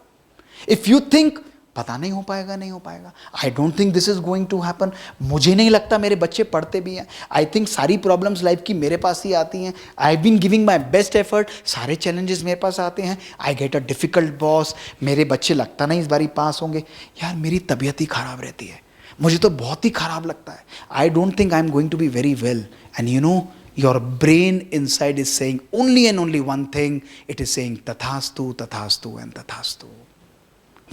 If you think, पता नहीं हो पाएगा, नहीं हो पाएगा, I don't think this is going to happen, मुझे नहीं लगता मेरे बच्चे पढ़ते भी हैं, I think सारी problems life की मेरे पास ही आती हैं, I've been giving my best effort, सारे challenges मेरे पास आते हैं, I get a difficult boss, मेरे बच्चे लगता नहीं इस बारी पास होंगे, यार मेरी तबीयत ही खराब रहती है, मुझे तो बहुत ही खराब लगता है, I don't think I'm going to be very well. And you know, your brain inside is saying only and only one thing, it is saying tathastu, tathastu and tathastu.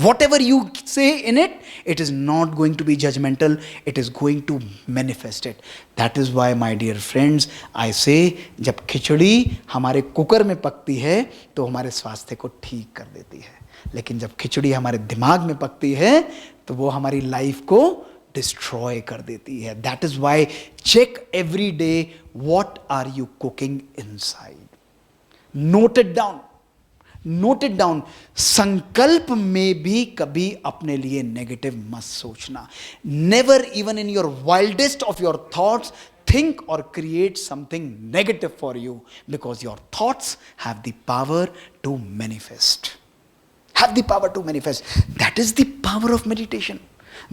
Whatever you say in it, it is not going to be judgmental, it is going to manifest it. That is why, my dear friends, I say, जब खिचड़ी हमारे cooker में पकती है तो हमारे स्वास्थ्य को ठीक कर देती है, लेकिन जब खिचड़ी हमारे दिमाग में पकती है तो वो हमारी लाइफ को डिस्ट्रॉय कर देती है. That is why check every day what are you cooking inside. Note it down. Note it down. संकल्प में भी कभी अपने लिए नेगेटिव मत सोचना. Never even in your wildest of your thoughts think or create something negative for you, because your thoughts have the power to manifest. Have the power to manifest. That is the power of meditation.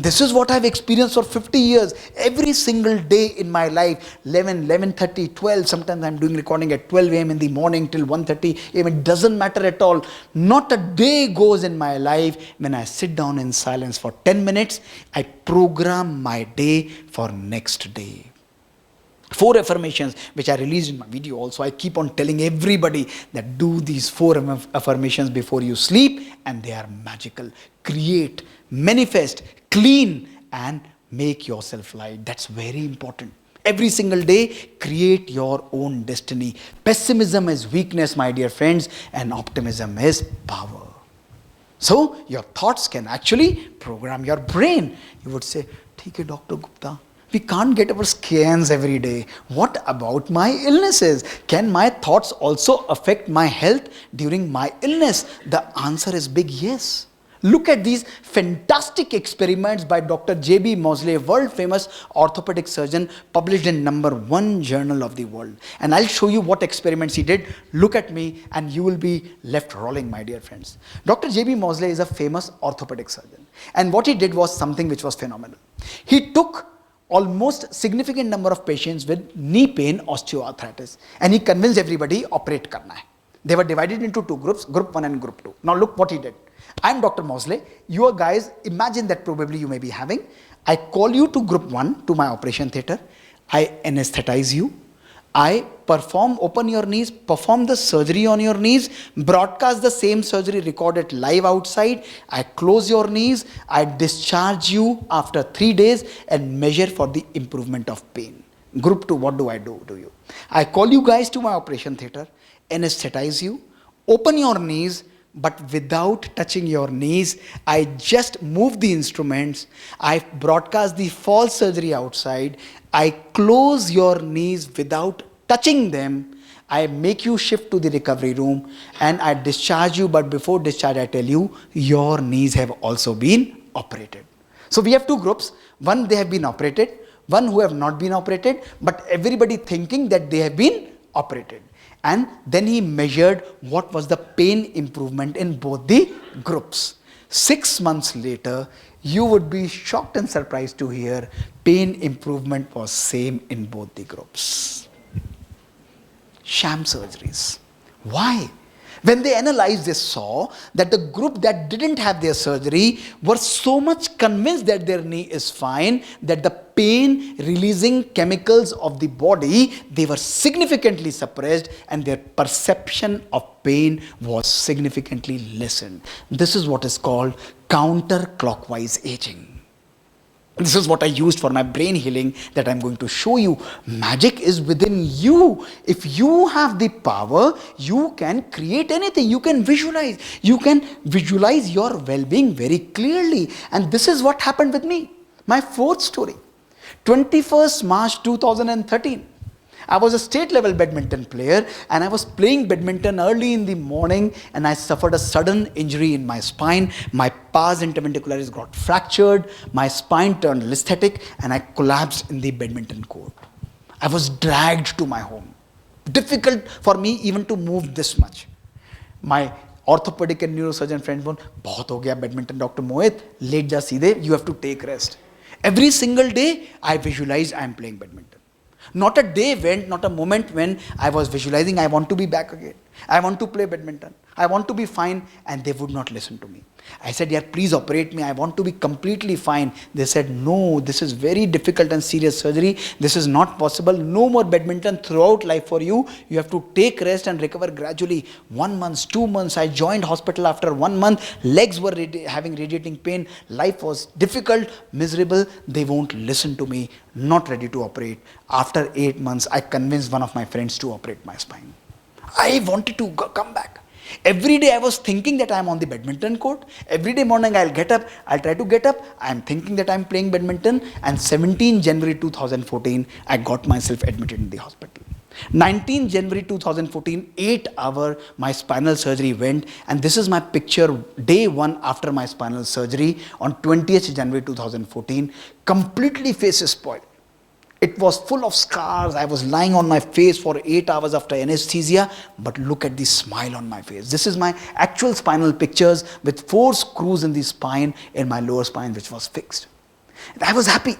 This is what I've experienced for 50 years. Every single day in my life, 11, 11:30, 12, sometimes I'm doing recording at 12 a.m. in the morning till 1:30 a.m. It doesn't matter at all. Not a day goes in my life when I sit down in silence for 10 minutes. I program my day for next day. 4 affirmations which I released in my video also. I keep on telling everybody that do these 4 affirmations before you sleep, and they are magical. Create, manifest, clean and make yourself light. That's very important. Every single day, create your own destiny. Pessimism is weakness, my dear friends, and optimism is power. So your thoughts can actually program your brain. You would say, "ठीक है, Dr. Gupta, we can't get our scans every day. What about my illnesses? Can my thoughts also affect my health during my illness?" The answer is big yes. Look at these fantastic experiments by Dr. J.B. Moseley, world famous orthopedic surgeon, published in #1 journal of the world. And I'll show you what experiments he did. Look at me and you will be left rolling, my dear friends. Dr. J.B. Moseley is a famous orthopedic surgeon. And what he did was something which was phenomenal. He took almost significant number of patients with knee pain, osteoarthritis, and he convinced everybody operate karna hai. They were divided into 2 groups, group 1 and group 2. Now look what he did. I'm Dr. Moseley. You guys, imagine that probably you may be having. I call you to group 1 to my operation theatre. I anesthetize you. I open your knees, perform the surgery on your knees, broadcast the same surgery, record it live outside. I close your knees. I discharge you after 3 days and measure for the improvement of pain. Group 2, what do I do to you? I call you guys to my operation theatre, anesthetize you, open your knees, but without touching your knees. I just move the instruments. I broadcast the false surgery outside. I close your knees without touching them. I make you shift to the recovery room and I discharge you, but before discharge I tell you, your knees have also been operated. So we have 2 groups. One, they have been operated. One who have not been operated, but everybody thinking that they have been operated. And then he measured what was the pain improvement in both the groups. 6 months later, you would be shocked and surprised to hear pain improvement was same in both the groups. Sham surgeries. Why? When they analyzed, they saw that the group that didn't have their surgery were so much convinced that their knee is fine, that the pain releasing chemicals of the body, they were significantly suppressed and their perception of pain was significantly lessened. This is what is called counterclockwise aging. This is what I used for my brain healing that I'm going to show you. Magic is within you. If you have the power, you can create anything. You can visualize. You can visualize your well-being very clearly. And this is what happened with me. My 4th story. 21st March 2013. I was a state level badminton player and I was playing badminton early in the morning and I suffered a sudden injury in my spine. My pars interventricularis got fractured, my spine turned listhetic and I collapsed in the badminton court. I was dragged to my home. Difficult for me even to move this much. My orthopedic and neurosurgeon friends बोल बहुत हो गया badminton, Dr. Mohit, late जा सीधे, you have to take rest. Every single day I visualized I am playing badminton. Not a day went, not a moment when I was visualizing I want to be back again. I want to play badminton. I want to be fine, and they would not listen to me. I said, yeah, please operate me. I want to be completely fine. They said, no, this is very difficult and serious surgery. This is not possible. No more badminton throughout life for you. You have to take rest and recover gradually. 1 month, 2 months, I joined hospital after 1 month. Legs were having radiating pain. Life was difficult, miserable. They won't listen to me. Not ready to operate. After 8 months, I convinced one of my friends to operate my spine. I wanted to come back. Every day I was thinking that I am on the badminton court. Every day morning I'll get up, I'll try to get up. I am thinking that I'm playing badminton. And 17 January 2014, I got myself admitted in the hospital. 19 January 2014, 8 hour, my spinal surgery went. And this is my picture, day 1 after my spinal surgery on 20th January 2014. Completely face is spoiled. It was full of scars. I was lying on my face for 8 hours after anesthesia, but look at the smile on my face. This is my actual spinal pictures with 4 screws in the spine, in my lower spine, which was fixed. And I was happy.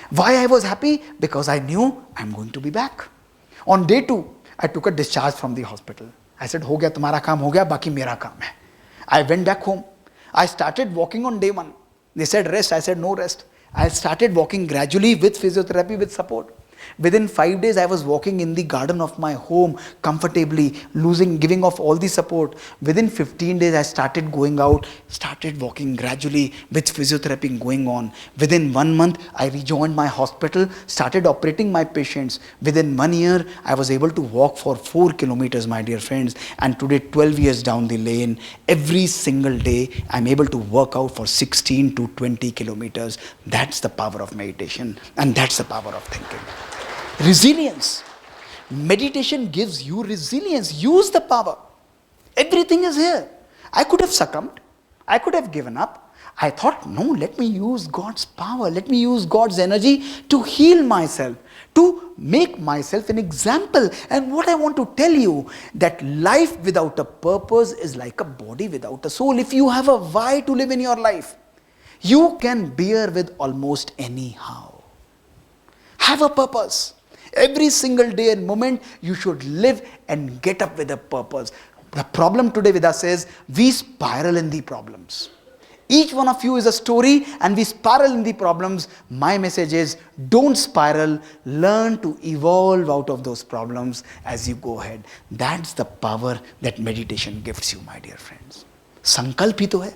Why I was happy? Because I knew I'm going to be back. On day 2, I took a discharge from the hospital. I said, हो गया तुम्हारा काम हो गया, बाकी मेरा काम है. I went back home. I started walking on day 1. They said rest. I said no rest. I started walking gradually with physiotherapy, with support. Within 5 days, I was walking in the garden of my home comfortably, giving off all the support. Within 15 days, I started going out, started walking gradually with physiotherapy going on. Within 1 month, I rejoined my hospital, started operating my patients. Within 1 year, I was able to walk for 4 kilometers, my dear friends. And today, 12 years down the lane, every single day, I'm able to work out for 16 to 20 kilometers. That's the power of meditation, and that's the power of thinking. Resilience. Meditation gives you resilience. Use the power. Everything is here. I could have succumbed. I could have given up. I thought, no, let me use God's power. Let me use God's energy to heal myself, to make myself an example. And what I want to tell you, that life without a purpose is like a body without a soul. If you have a why to live in your life, you can bear with almost anyhow. Have a purpose. Every single day and moment, you should live and get up with a purpose. The problem today with us is we spiral in the problems. Each one of you is a story, and we spiral in the problems. My message is, don't spiral. Learn to evolve out of those problems as you go ahead. That's the power that meditation gives you, my dear friends. संकल्प ही तो है.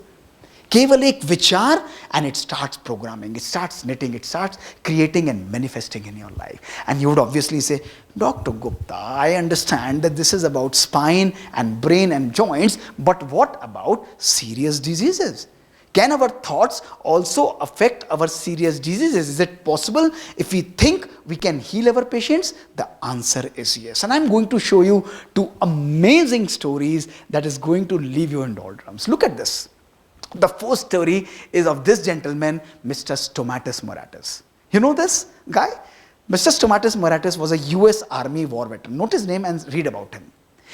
केवल एक विचार, and it starts programming, it starts knitting, it starts creating and manifesting in your life. And you would obviously say, Dr. Gupta, I understand that this is about spine and brain and joints, but what about serious diseases? Can our thoughts also affect our serious diseases? Is it possible? If we think we can heal our patients, the answer is yes. And I'm going to show you 2 amazing stories that is going to leave you in doldrums. Look at this. The first story is of this gentleman, Mr. Stomatis Moratis. You know this guy? Mr. Stomatis Moratis was a US Army war veteran. Note his name and read about him.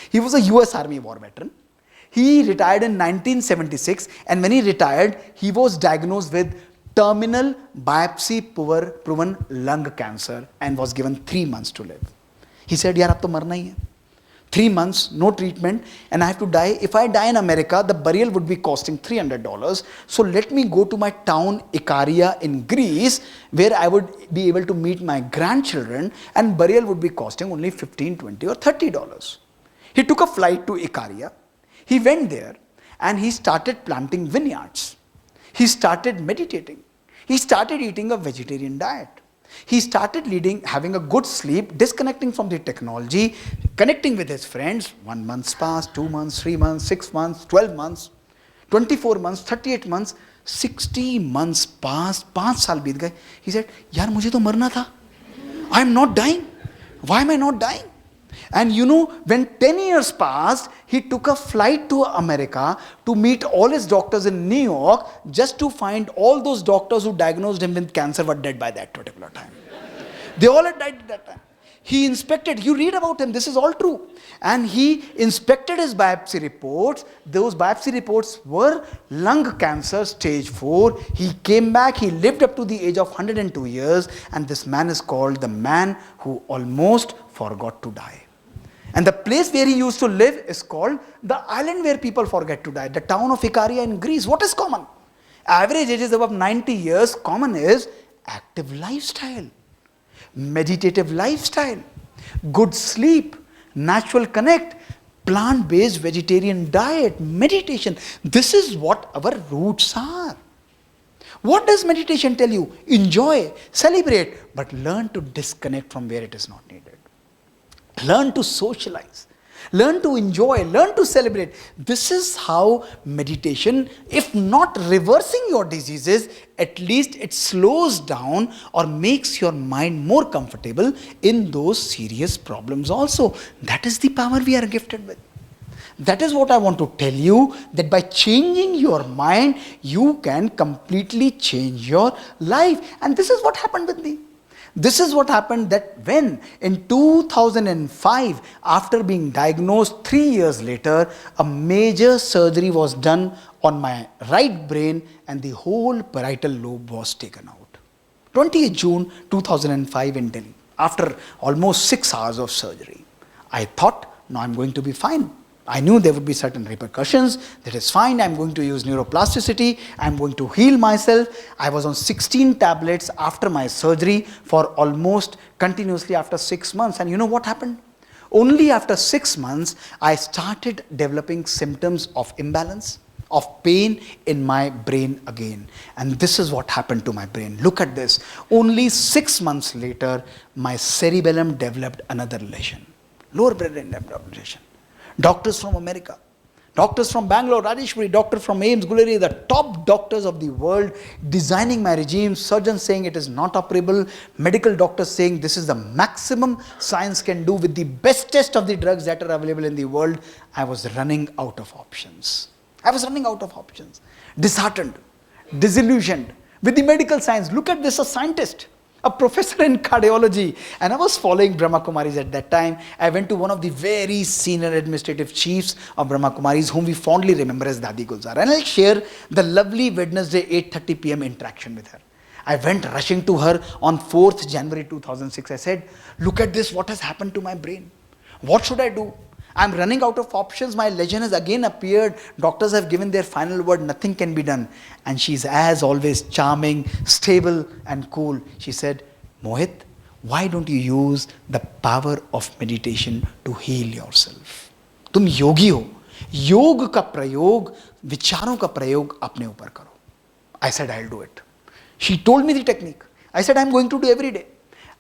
He was a US Army war veteran. He retired in 1976, and when he retired, he was diagnosed with terminal biopsy-proven lung cancer and was given 3 months to live. He said, yaar, ab to marna hi hai. 3 months, no treatment, and I have to die. If I die in America, the burial would be costing $300. So let me go to my town Ikaria in Greece, where I would be able to meet my grandchildren, and burial would be costing only $15, $20 or $30. He took a flight to Ikaria. He went there and he started planting vineyards. He started meditating. He started eating a vegetarian diet. He started having a good sleep, disconnecting from the technology, connecting with his friends. 1 month passed, 2 months, 3 months, 6 months, 12 months, 24 months, 38 months, 60 months passed, 5 साल बीत गए. He said, यार मुझे तो मरना था. I am not dying. Why am I not dying? And you know, when 10 years passed, he took a flight to America to meet all his doctors in New York, just to find all those doctors who diagnosed him with cancer were dead by that particular time. They all had died at that time. He inspected, you read about him, this is all true. And he inspected his biopsy reports. Those biopsy reports were lung cancer stage 4. He came back, he lived up to the age of 102 years, and this man is called the man who almost forgot to die. And the place where he used to live is called the island where people forget to die, the town of Ikaria in Greece. What is common? Average age is above 90 years. Common is active lifestyle, meditative lifestyle, good sleep, natural connect, plant-based vegetarian diet, meditation. This is what our roots are. What does meditation tell you? Enjoy, celebrate, but learn to disconnect from where it is not needed. Learn to socialize. Learn to enjoy, learn to celebrate. This is how meditation, if not reversing your diseases, at least it slows down or makes your mind more comfortable in those serious problems also. That is the power we are gifted with. That is what I want to tell you, that by changing your mind, you can completely change your life. And this is what happened with me. This is what happened, that when in 2005, after being diagnosed 3 years later, a major surgery was done on my right brain and the whole parietal lobe was taken out. 20th June 2005 in Delhi, after almost 6 hours of surgery. I thought, now I'm going to be fine. I knew there would be certain repercussions. That is fine. I'm going to use neuroplasticity. I'm going to heal myself. I was on 16 tablets after my surgery for almost continuously after 6 months. And you know what happened? Only after 6 months, I started developing symptoms of imbalance, of pain in my brain again. And this is what happened to my brain. Look at this. Only 6 months later, my cerebellum developed another lesion. Lower brain developed lesion. Doctors from America, doctors from Bangalore, Rajeshwari, doctor from AIIMS, Gulleri, the top doctors of the world designing my regime, surgeons saying it is not operable, medical doctors saying this is the maximum science can do with the best test of the drugs that are available in the world. I was running out of options. Disheartened, disillusioned with the medical science. Look at this, a scientist, a professor in cardiology, and I was following Brahma Kumaris at that time. I went to one of the very senior administrative chiefs of Brahma Kumaris, whom we fondly remember as Dadi Gulzar, and I'll share the lovely Wednesday 8:30 p.m. interaction with her. I went rushing to her on 4th January 2006. I said, look at this, what has happened to my brain? What should I do? I'm running out of options. My lesion has again appeared. Doctors have given their final word. Nothing can be done. And she's as always charming, stable and cool. She said, Mohit, why don't you use the power of meditation to heal yourself? तुम योगी हो. योग का प्रयोग, विचारों का प्रयोग अपने ऊपर करो. I said, I'll do it. She told me the technique. I said, I'm going to do every day.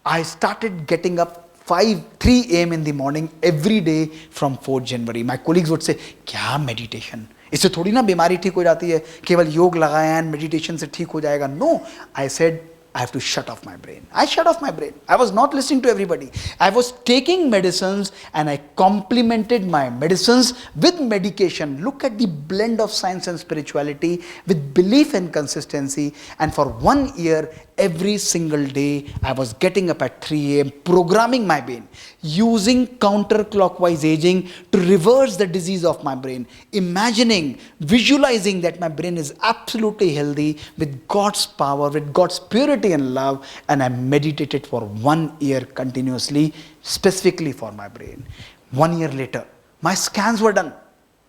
I started getting up 3 a.m. in the morning every day from 4th January. My colleagues would say, क्या meditation? इससे थोड़ी ना बीमारी ठीक हो जाती है, केवल योग लगाया and meditation से ठीक हो जाएगा. No, I said, I have to shut off my brain. I shut off my brain. I was not listening to everybody. I was taking medicines and I complemented my medicines with medication. Look at the blend of science and spirituality with belief and consistency. And for 1 year, every single day, I was getting up at 3 a.m., programming my brain, using counterclockwise aging to reverse the disease of my brain, imagining, visualizing that my brain is absolutely healthy with God's power, with God's purity and love, and I meditated for 1 year continuously, specifically for my brain. 1 year later, my scans were done.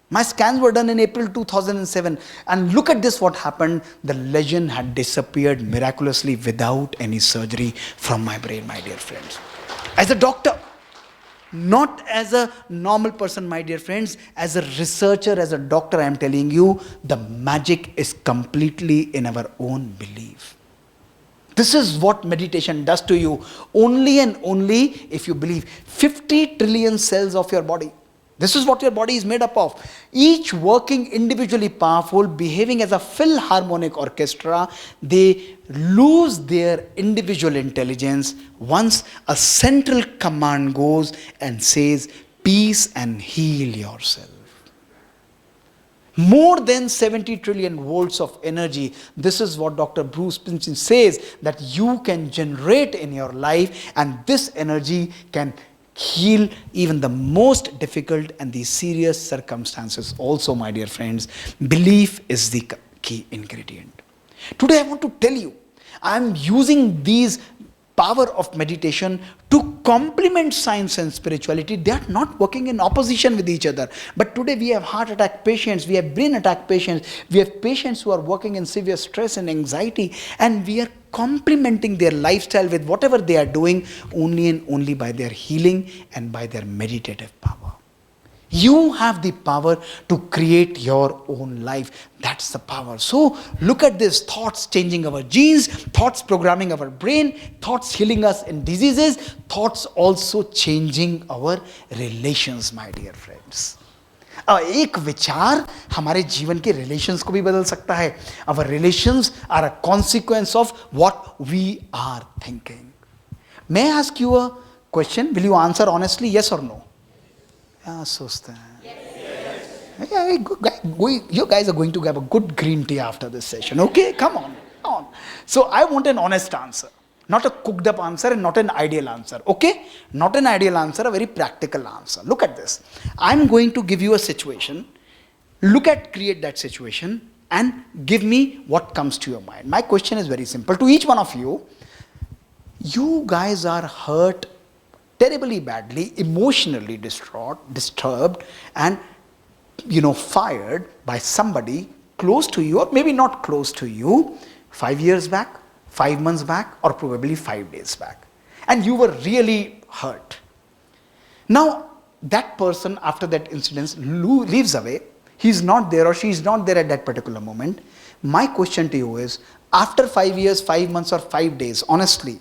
My scans were done in April 2007, and look at this, what happened. The lesion had disappeared miraculously without any surgery from my brain, my dear friends. As a doctor, not as a normal person, my dear friends, as a researcher, as a doctor, I am telling you, the magic is completely in our own belief. This is what meditation does to you, only and only if you believe. 50 trillion cells of your body. This is what your body is made up of. Each working individually powerful, behaving as a philharmonic orchestra. They lose their individual intelligence once a central command goes and says, peace and heal yourself. More than 70 trillion volts of energy. This is what Dr. Bruce Springsteen says, that you can generate in your life, and this energy can heal even the most difficult and the serious circumstances. Also, my dear friends, belief is the key ingredient. Today I want to tell you, I am using these power of meditation to complement science and spirituality. They are not working in opposition with each other. But today we have heart attack patients, we have brain attack patients, we have patients who are working in severe stress and anxiety, and we are complementing their lifestyle with whatever they are doing only and only by their healing and by their meditative power. You have the power to create your own life. That's the power. So look at this: thoughts changing our genes, thoughts programming our brain, thoughts healing us in diseases, thoughts also changing our relations, my dear friends. एक विचार हमारे जीवन के relations को भी बदल सकता है. Our relations are a consequence of what we are thinking. May I ask you a question? Will you answer honestly, yes or no? सोचते हैं. You guys are going to have a good green tea after this session. Okay, come on. So I want an honest answer, not a cooked up answer and not an ideal answer. Okay, not an ideal answer, a very practical answer. Look at this. I'm going to give you a situation. Create that situation and give me what comes to your mind. My question is very simple to each one of you. You guys are hurt terribly badly, emotionally disturbed, and fired by somebody close to you, or maybe not close to you, 5 years back, 5 months back, or probably 5 days back, and you were really hurt. Now that person, after that incident, leaves away. He's not there or she's not there at that particular moment. My question to you is, after 5 years, 5 months, or 5 days, honestly,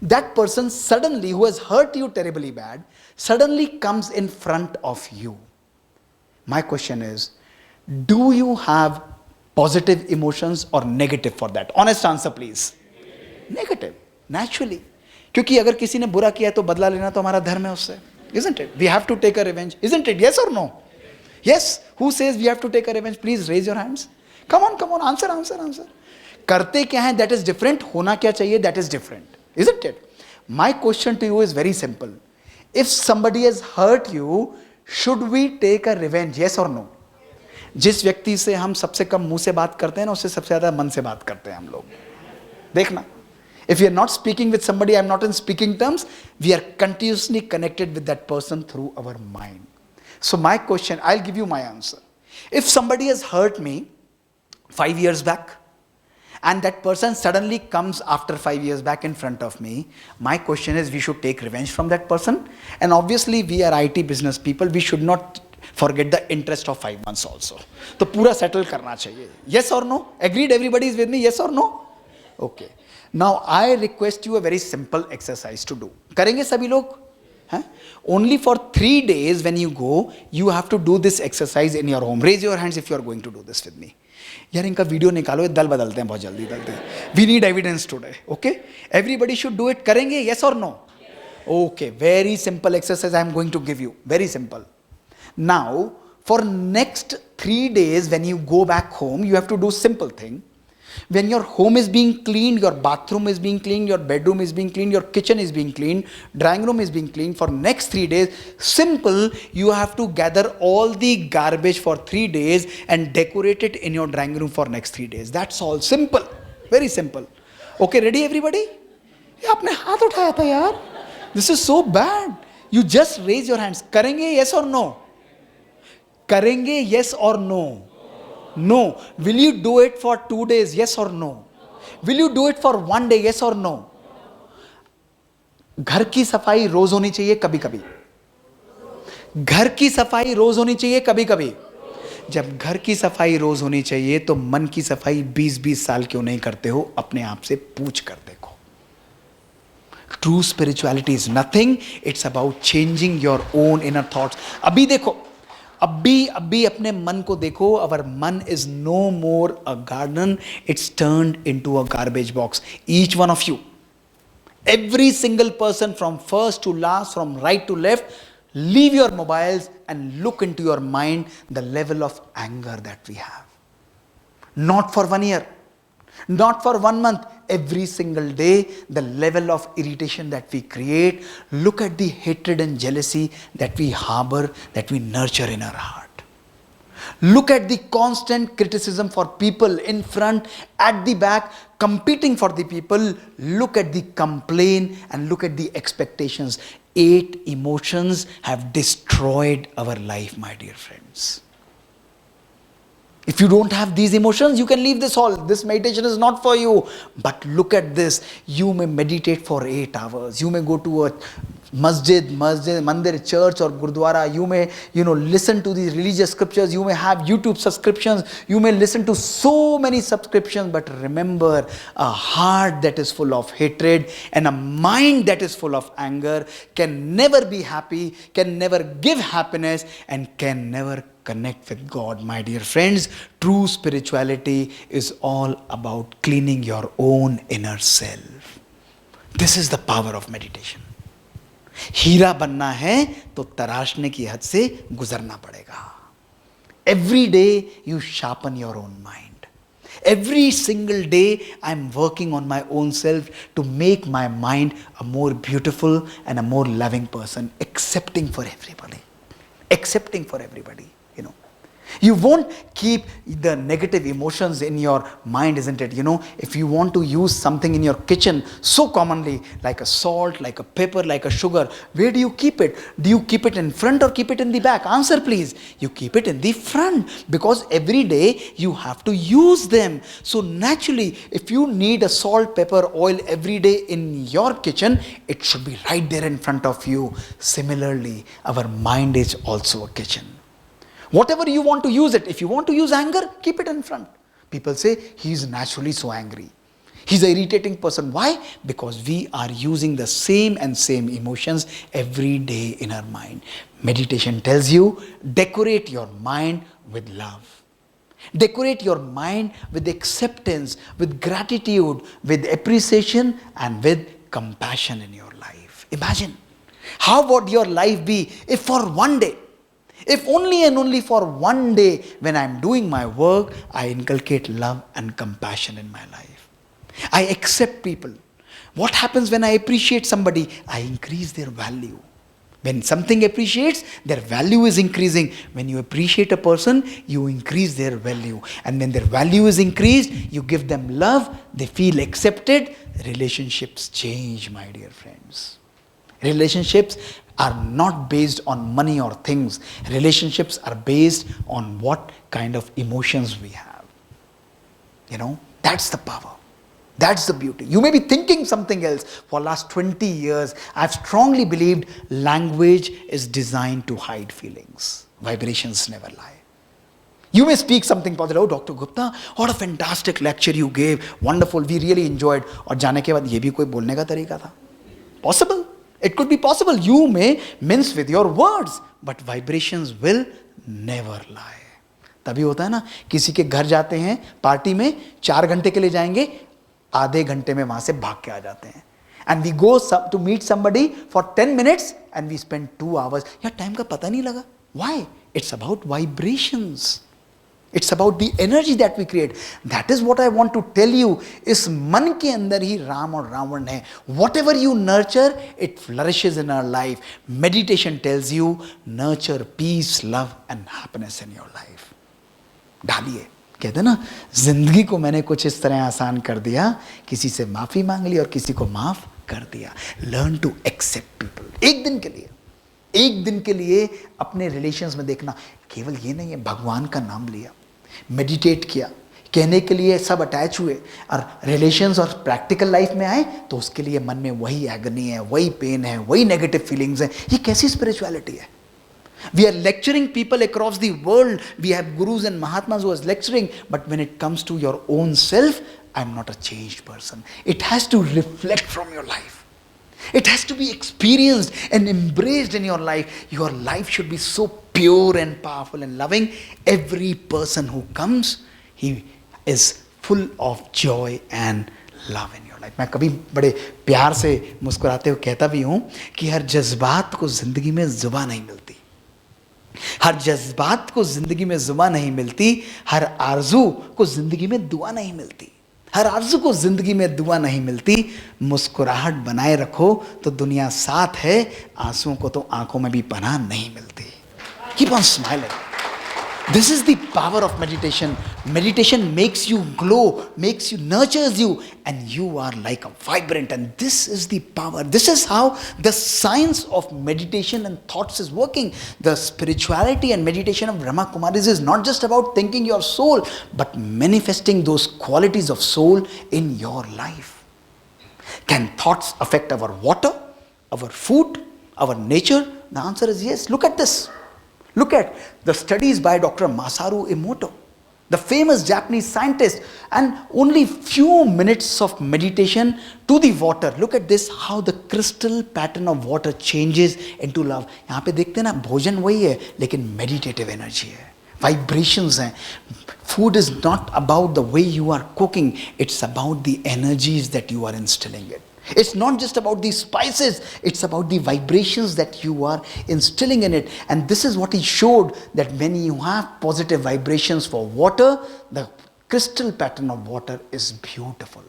that person suddenly, who has hurt you terribly bad, suddenly comes in front of you. My question is, do you have positive emotions or negative for that? Honest answer, please. Negative, naturally. क्योंकि अगर किसी ने बुरा किया तो बदला लेना तो हमारा धर्म है उससे. Isn't it? We have to take a revenge. Isn't it? Yes or no? Yes. Who says we have to take a revenge? Please raise your hands. Come on. Answer. करते क्या है? That is different. होना क्या चाहिए? That is different. Isn't it? My question to you is very simple. If somebody has hurt you, should we take a revenge? Yes or no? जिस व्यक्ति से हम सबसे कम मुंह से बात करते हैं ना, उससे सबसे ज्यादा मन से बात करते हैं हम लोग. देखना. If we are not speaking with somebody, I'm not in speaking terms, we are continuously connected with that person through our mind. So my question, I'll give you my answer. If somebody has hurt me 5 years back, and that person suddenly comes after 5 years back in front of me, my question is, we should take revenge from that person. And obviously we are IT business people, we should not forget the interest of 5 months also. तो पूरा settle करना चाहिए. Yes or no? Agreed? Everybody is with me? Yes or no? Okay. Now I request you a very simple exercise to do. करेंगे सभी लोग? Only for 3 days when you go, you have to do this exercise in your home. Raise your hands if you are going to do this with me. यार इनका video निकालो, दल बदलते हैं बहुत जल्दी दलते हैं. We need evidence today. Okay? Everybody should do it. करेंगे? Yes or no? Okay. Very simple exercise I am going to give you. Very simple. Now, for next 3 days when you go back home, you have to do simple thing. When your home is being cleaned, your bathroom is being cleaned, your bedroom is being cleaned, your kitchen is being cleaned, drawing room is being cleaned, for next 3 days, simple, you have to gather all the garbage for 3 days and decorate it in your drawing room for next 3 days. That's all. Simple. Very simple. Okay, ready everybody? ये आपने हाथ उठाया था यार. This is so bad. You just raise your hands. करेंगे? Yes or no? करेंगे? Yes or no? No. Will you do it for 2 days? Yes or no? Will you do it for 1 day? Yes or no? घर की सफाई रोज होनी चाहिए कभी कभी. घर की सफाई रोज होनी चाहिए कभी कभी. जब घर की सफाई रोज होनी चाहिए तो मन की सफाई 20-20 साल क्यों नहीं करते हो? अपने आप से पूछ कर देखो. True spirituality is nothing. It's about changing your own inner thoughts. अभी देखो, अभी अपने मन को देखो. Our मन is no more a garden. It's turned into a garbage box. Each one of you, every single person from first to last, from right to left, Leave your mobiles and look into your mind the level of anger that we have. Not for 1 year, not for 1 month, every single day, the level of irritation that we create. Look at the hatred and jealousy that we harbor, that we nurture in our heart. Look at the constant criticism for people in front, at the back, competing for the people. Look at the complaint and look at the expectations. 8 emotions have destroyed our life, my dear friends. If you don't have these emotions, you can leave this hall. This meditation is not for you. But look at this. You may meditate for 8 hours. You may go to a mandir, church or gurdwara. You may, listen to these religious scriptures. You may have YouTube subscriptions. You may listen to so many subscriptions. But remember, a heart that is full of hatred and a mind that is full of anger can never be happy, can never give happiness, and can never connect with God. My dear friends, true spirituality is all about cleaning your own inner self. This is the power of meditation. हीरा बनना है तो तराशने की हद से गुजरना पड़ेगा. Every day you sharpen your own mind. Every single day I'm working on my own self to make my mind a more beautiful and a more loving person, accepting for everybody. Accepting for everybody. You won't keep the negative emotions in your mind, isn't it? If you want to use something in your kitchen so commonly, like a salt, like a pepper, like a sugar, where do you keep it? Do you keep it in front or keep it in the back? Answer please. You keep it in the front because every day you have to use them. So naturally, if you need a salt, pepper, oil every day in your kitchen, it should be right there in front of you. Similarly, our mind is also a kitchen. Whatever you want to use it. If you want to use anger, keep it in front. People say, he's naturally so angry. He's an irritating person. Why? Because we are using the same emotions every day in our mind. Meditation tells you, decorate your mind with love. Decorate your mind with acceptance, with gratitude, with appreciation, and with compassion in your life. Imagine, how would your life be if for one day, if only and only for one day, when I'm doing my work, I inculcate love and compassion in my life. I accept people. What happens when I appreciate somebody? I increase their value. When something appreciates, their value is increasing. When you appreciate a person, you increase their value. And when their value is increased, you give them love, they feel accepted. Relationships change, my dear friends. Relationships are not based on money or things. Relationships are based on what kind of emotions we have. That's the power. That's the beauty. You may be thinking something else. For last 20 years, I've strongly believed language is designed to hide feelings. Vibrations never lie. You may speak something positive. Oh, Dr. Gupta, what a fantastic lecture you gave. Wonderful. We really enjoyed. और जाने के बाद ये भी कोई बोलने का तरीका था. Possible. It could be possible. You may mince with your words, but vibrations will never lie. तभी होता है ना, किसी के घर जाते हैं पार्टी में, 4 घंटे के लिए जाएंगे, आधे घंटे में वहां से भाग के आ जाते हैं. And we go to meet somebody for 10 minutes and we spend 2 hours. यार टाइम का पता नहीं लगा. Why? It's about vibrations. It's about the energy that we create. That is what I want to tell you. इस मन के अंदर ही राम और रावण है. Whatever you nurture, it flourishes in our life. Meditation tells you, nurture peace, love and happiness in your life. डालिए. कहते हैं ना, जिंदगी को मैंने कुछ इस तरह आसान कर दिया, किसी से माफी मांग ली और किसी को माफ कर दिया. Learn to accept people. एक दिन के लिए अपने रिलेशंस में देखना. केवल ये नहीं है, भगवान का नाम लिया, मेडिटेट किया, कहने के लिए सब अटैच हुए और रिलेशंस और प्रैक्टिकल लाइफ में आए तो उसके लिए मन में वही एगनी है, वही पेन है, वही नेगेटिव फीलिंग्स है. ये कैसी स्पिरिचुअलिटी है? We are lecturing people across the world. We have gurus and mahatmas who are lecturing, but when it comes to your own self, I'm not a changed person. It has to reflect from your life. It has to be experienced and embraced in your life. Your life should be so pure and powerful and loving. Every person who comes, he is full of joy and love in your life. मैं कभी बड़े प्यार से मुस्कुराते हुए कहता भी हूँ कि हर जज्बात को ज़िंदगी में ज़ुबान नहीं मिलती, हर जज्बात को ज़िंदगी में ज़ुबान नहीं मिलती, हर आरज़ू को ज़िंदगी में दुआ नहीं मिलती, हर आरज़ू को ज़िंदगी में दुआ नहीं मिलती. मुस्कुराहट बनाए रखो तो दुनिया साथ है, आंसुओं को तो आंखों में भी पनाह नहीं मिलती. Keep on smiling. This is the power of meditation. Meditation makes you glow, makes you, nurtures you, and you are like a vibrant. And this is the power. This is how the science of meditation and thoughts is working. The spirituality and meditation of Brahma Kumaris is not just about thinking your soul, but manifesting those qualities of soul in your life. Can thoughts affect our water, our food, our nature? The answer is yes. Look at this. Look at the studies by Dr. Masaru Emoto, the famous Japanese scientist, and only few minutes of meditation to the water. Look at this, how the crystal pattern of water changes into love. यहाँ पे देखते हैं ना, भोजन वही है लेकिन meditative energy है, vibrations हैं. Food is not about the way you are cooking, it's about the energies that you are instilling it. It's not just about the spices, it's about the vibrations that you are instilling in it. And this is what he showed, that when you have positive vibrations for water, the crystal pattern of water is beautiful.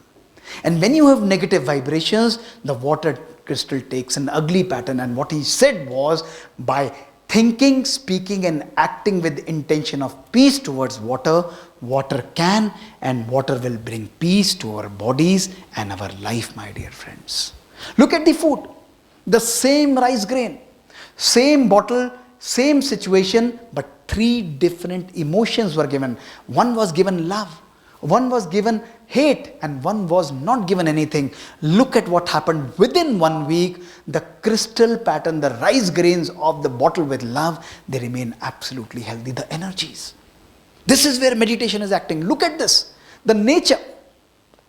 And when you have negative vibrations, the water crystal takes an ugly pattern. And what he said was, by thinking, speaking and acting with intention of peace towards water, water can and water will bring peace to our bodies and our life, my dear friends. Look at the food. The same rice grain, same bottle, same situation, but three different emotions were given. One was given love, one was given hate, and one was not given anything. Look at what happened within 1 week. The crystal pattern, the rice grains of the bottle with love, they remain absolutely healthy. The energies. This is where meditation is acting. Look at this. The nature.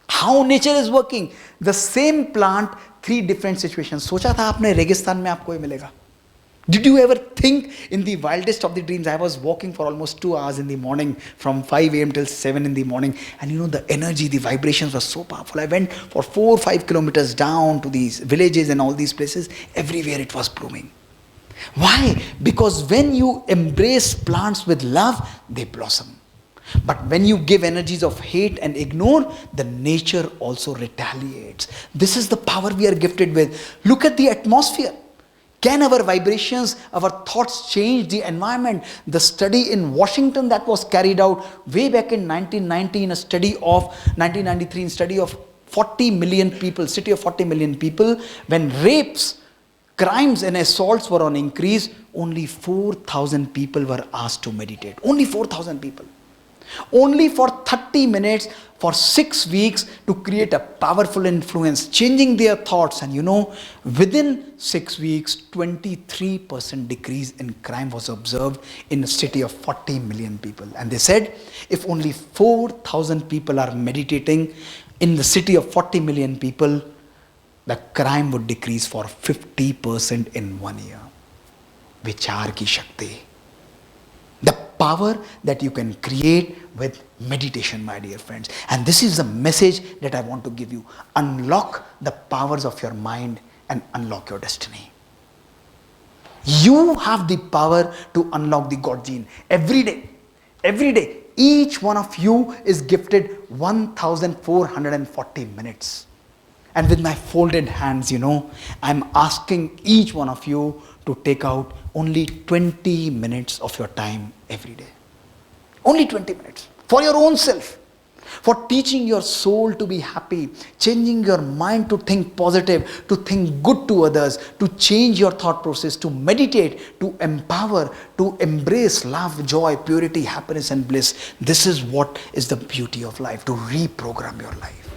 How nature is working. The same plant, three different situations. सोचा था आपने रेगिस्तान में आपको ये मिलेगा? Did you ever think in the wildest of the dreams? I was walking for almost 2 hours in the morning, from 5 a.m. till 7 in the morning. And you know, the energy, the vibrations were so powerful. I went for 4 or 5 kilometers down to these villages and all these places. Everywhere it was blooming. Why? Because when you embrace plants with love, they blossom. But when you give energies of hate and ignore, the nature also retaliates. This is the power we are gifted with. Look at the atmosphere. Can our vibrations, our thoughts change the environment? The study in Washington that was carried out way back in 1990, a study of 1993, a study of 40 million people, city of 40 million people, when rapes, crimes and assaults were on increase, only 4,000 people were asked to meditate. Only 4,000 people. Only for 30 minutes for 6 weeks to create a powerful influence, changing their thoughts. And you know, within 6 weeks, 23% decrease in crime was observed in a city of 40 million people. And they said, if only 4,000 people are meditating in the city of 40 million people, the crime would decrease for 50% in 1 year. Vichar ki shakti. The power that you can create with meditation, my dear friends. And this is the message that I want to give you. Unlock the powers of your mind and unlock your destiny. You have the power to unlock the God gene. Every day, each one of you is gifted 1,440 minutes. And with my folded hands, you know, I'm asking each one of you to take out only 20 minutes of your time every day. Only 20 minutes for your own self, for teaching your soul to be happy, changing your mind to think positive, to think good to others, to change your thought process, to meditate, to empower, to embrace love, joy, purity, happiness and bliss. This is what is the beauty of life, to reprogram your life.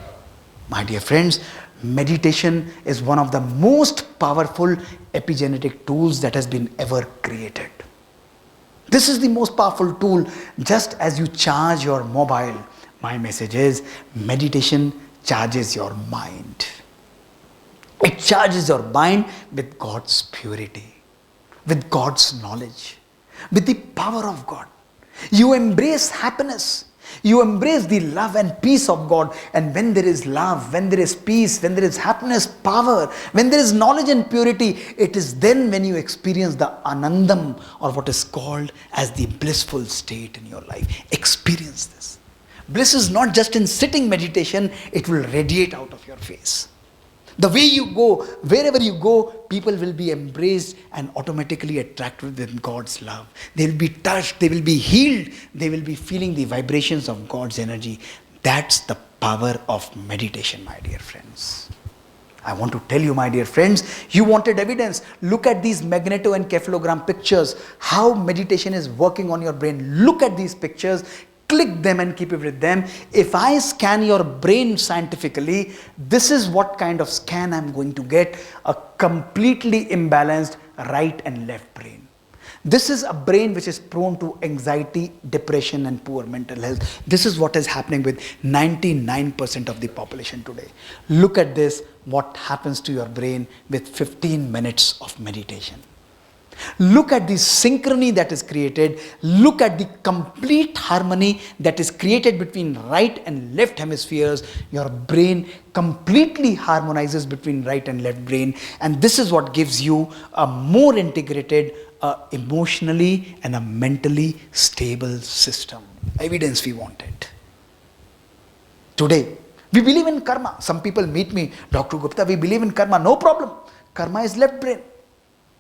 My dear friends, meditation is one of the most powerful epigenetic tools that has been ever created. This is the most powerful tool. Just as you charge your mobile, my message is, meditation charges your mind. It charges your mind with God's purity, with God's knowledge, with the power of God. You embrace happiness. You embrace the love and peace of God. And when there is love, when there is peace, when there is happiness, power, when there is knowledge and purity, it is then when you experience the anandam, or what is called as the blissful state in your life. Experience this. Bliss is not just in sitting meditation, it will radiate out of your face. The way you go, wherever you go, people will be embraced and automatically attracted with God's love. They will be touched, they will be healed, they will be feeling the vibrations of God's energy. That's the power of meditation, my dear friends. I want to tell you, my dear friends, you wanted evidence. Look at these magnetoencephalogram pictures, how meditation is working on your brain. Look at these pictures. Click them and keep it with them. If I scan your brain scientifically, this is what kind of scan I'm going to get. A completely imbalanced right and left brain. This is a brain which is prone to anxiety, depression and poor mental health. This is what is happening with 99% of the population today. Look at this, what happens to your brain with 15 minutes of meditation. Look at the synchrony that is created. Look at the complete harmony that is created between right and left hemispheres. Your brain completely harmonizes between right and left brain. And this is what gives you a more integrated, emotionally and a mentally stable system. Evidence we wanted. Today, we believe in karma. Some people meet me, Dr. Gupta, we believe in karma. No problem. Karma is left brain.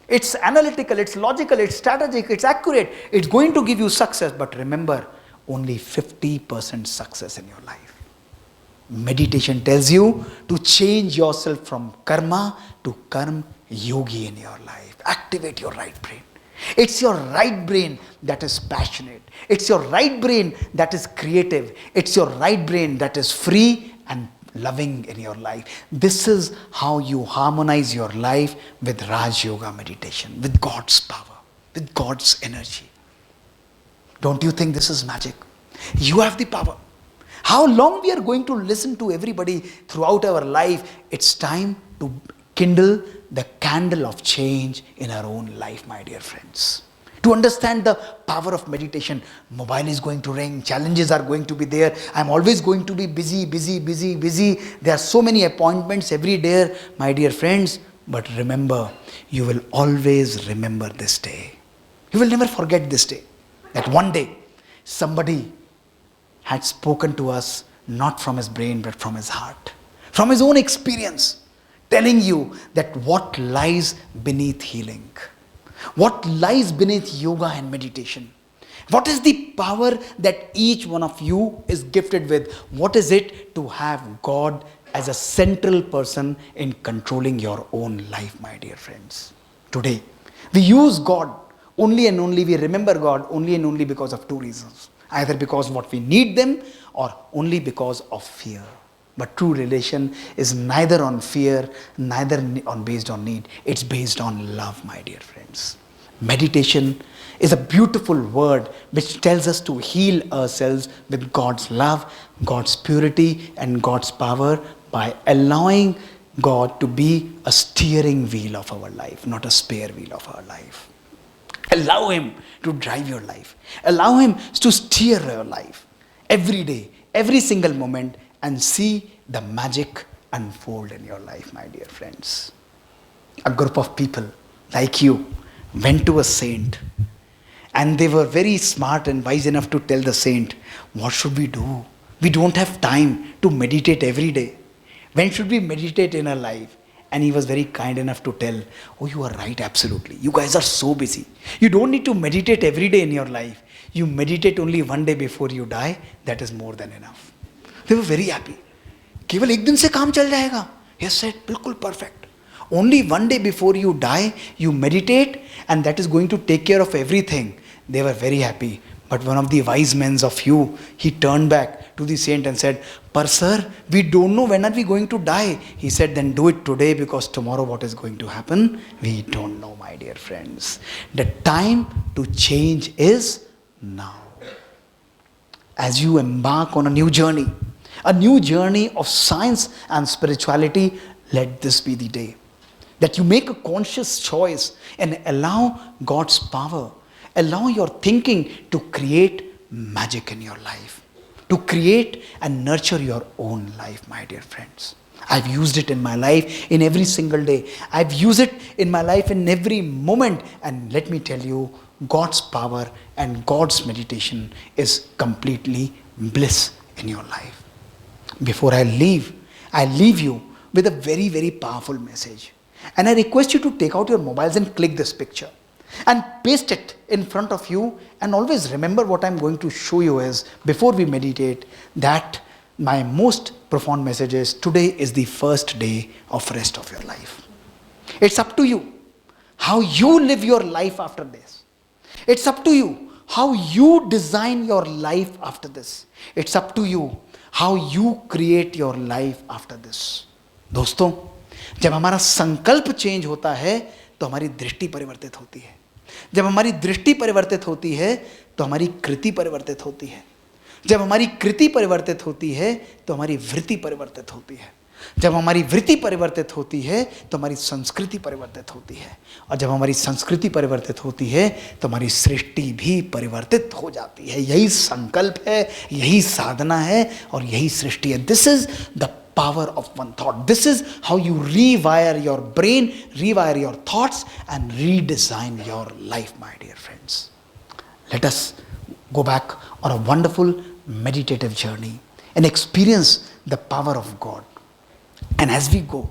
It's analytical, it's logical, it's strategic, it's accurate. It's going to give you success. But remember, only 50% success in your life. Meditation tells you to change yourself from karma to karma yogi in your life. Activate your right brain. It's your right brain that is passionate. It's your right brain that is creative. It's your right brain that is free and loving in your life. This is how you harmonize your life with Raj Yoga meditation, with God's power, with God's energy. Don't you think this is magic? You have the power. How long we are going to listen to everybody throughout our life? It's time to kindle the candle of change in our own life, my dear friends. To understand the power of meditation, mobile is going to ring, challenges are going to be there. I'm always going to be busy. There are so many appointments every day, my dear friends. But remember, you will always remember this day. You will never forget this day. That one day, somebody had spoken to us, not from his brain, but from his heart. From his own experience, telling you that what lies beneath healing. What lies beneath yoga and meditation? What is the power that each one of you is gifted with? What is it to have God as a central person in controlling your own life, my dear friends? Today, we use God only and only, we remember God only and only because of two reasons. Either because what we need them or only because of fear. But true relation is neither on fear, neither based on need. It's based on love, my dear friends. Meditation is a beautiful word which tells us to heal ourselves with God's love, God's purity and God's power by allowing God to be a steering wheel of our life, not a spare wheel of our life. Allow Him to drive your life. Allow Him to steer your life every day, every single moment, and see the magic unfold in your life, my dear friends. A group of people like you went to a saint, and they were very smart and wise enough to tell the saint, what should we do? We don't have time to meditate every day. When should we meditate in our life? And he was very kind enough to tell, oh, you are right, absolutely. You guys are so busy. You don't need to meditate every day in your life. You meditate only one day before you die. That is more than enough. They were very happy. केवल एक दिन से काम चल जाएगा. He said, बिल्कुल perfect. Only one day before you die, you meditate, and that is going to take care of everything. They were very happy. But one of the wise men of you, he turned back to the saint and said, "But sir, we don't know when are we going to die." He said, "Then do it today, because tomorrow what is going to happen, we don't know, my dear friends. The time to change is now." As you embark on a new journey of science and spirituality, let this be the day that you make a conscious choice and allow God's power, allow your thinking to create magic in your life. to create and nurture your own life, my dear friends. I've used it in my life in every single day. I've used it in my life in every moment. And let me tell you, God's power and God's meditation is completely bliss in your life. Before I leave you with a very, very powerful message. And I request you to take out your mobiles and click this picture and paste it in front of you. And always remember what I'm going to show you is, before we meditate, that my most profound message is, today is the first day of rest of your life. It's up to you how you live your life after this. It's up to you how you design your life after this. It's up to you how you create your life after this. दोस्तों, जब हमारा संकल्प change होता है तो हमारी दृष्टि परिवर्तित होती है. जब हमारी दृष्टि परिवर्तित होती है तो हमारी कृति परिवर्तित होती है. जब हमारी कृति परिवर्तित होती है तो हमारी वृत्ति परिवर्तित होती है. जब हमारी वृत्ति परिवर्तित होती है तो हमारी संस्कृति परिवर्तित होती है. और जब हमारी संस्कृति परिवर्तित होती है तो हमारी सृष्टि भी परिवर्तित हो जाती है. यही संकल्प है, यही साधना है और यही सृष्टि है. This is the power of one thought. This is how you rewire your brain, rewire your thoughts, and redesign your life, my dear friends. Let us go back on a wonderful meditative journey and experience the power of God. And as we go,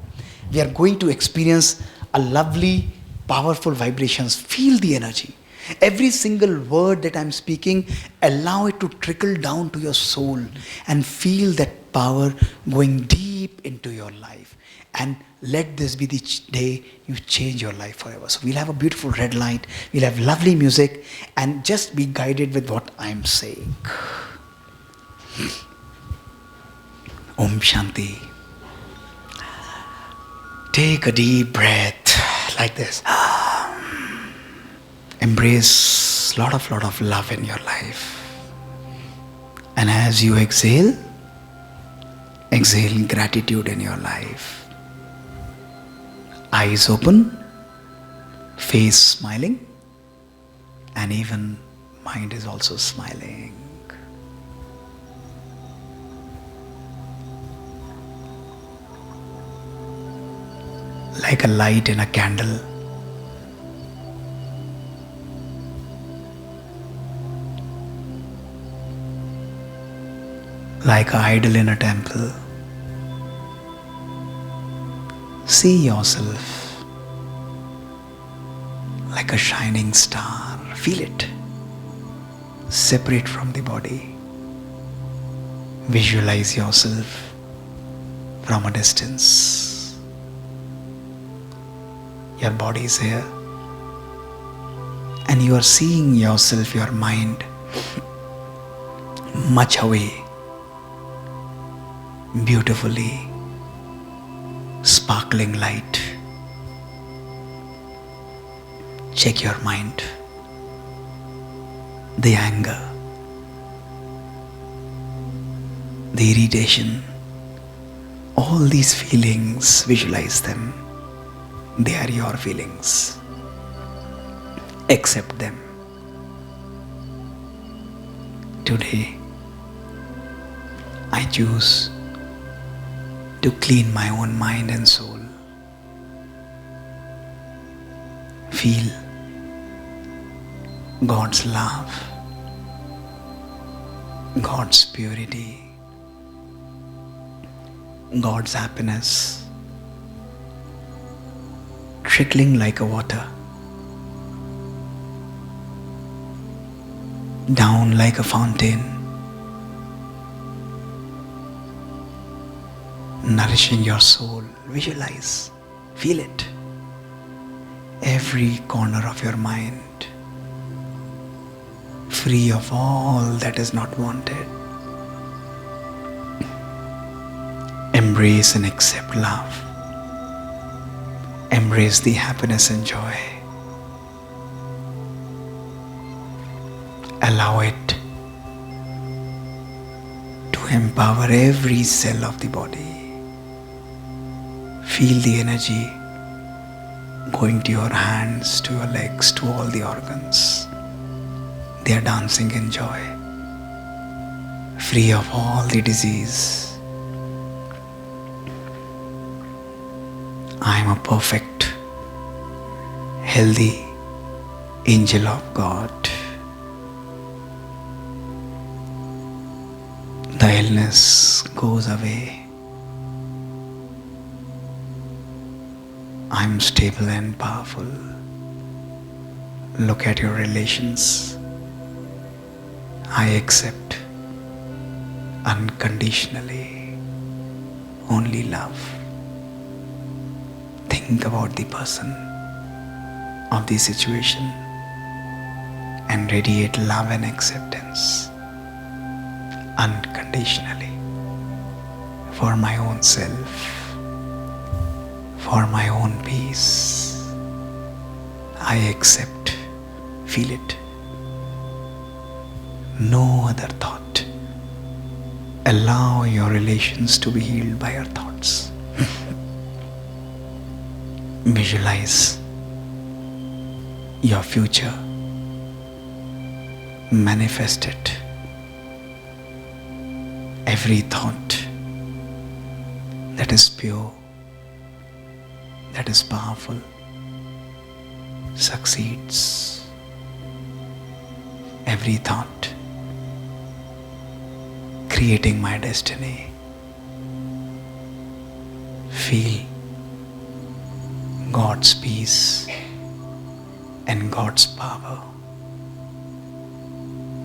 we are going to experience a lovely, powerful vibrations. Feel the energy. Every single word that I'm speaking, allow it to trickle down to your soul and feel that power going deep into your life. And let this be the day you change your life forever. So we'll have a beautiful red light, we'll have lovely music, and just be guided with what I'm saying. Om Shanti. Take a deep breath like this. Embrace lot of love in your life. And as you exhale gratitude in your life. Eyes open, face smiling, and even mind is also smiling. Like a light in a candle. Like an idol in a temple. See yourself like a shining star. Feel it. Separate from the body. Visualize yourself from a distance. Your body is here. And you are seeing yourself, your mind, much away. Beautifully sparkling light. Check your mind. The anger, the irritation, all these feelings, visualize them. They are your feelings. Accept them. Today, I choose to clean my own mind and soul. Feel God's love, God's purity, God's happiness trickling like a water, down like a fountain, nourishing your soul. Visualize, feel it. Every corner of your mind, free of all that is not wanted. Embrace and accept love. Embrace the happiness and joy. Allow it to empower every cell of the body. Feel the energy going to your hands, to your legs, to all the organs. They are dancing in joy. free of all the disease. I am a perfect, healthy angel of God. The illness goes away. I am stable and powerful. Look at your relations. I accept unconditionally only love. Think about the person of the situation and radiate love and acceptance unconditionally for my own self, for my own peace. I accept, feel it. No other thought. Allow your relations to be healed by your thoughts. Visualize your future. Manifest it. Every thought that is pure, that is powerful, succeeds. Every thought creating my destiny. Feel God's peace and God's power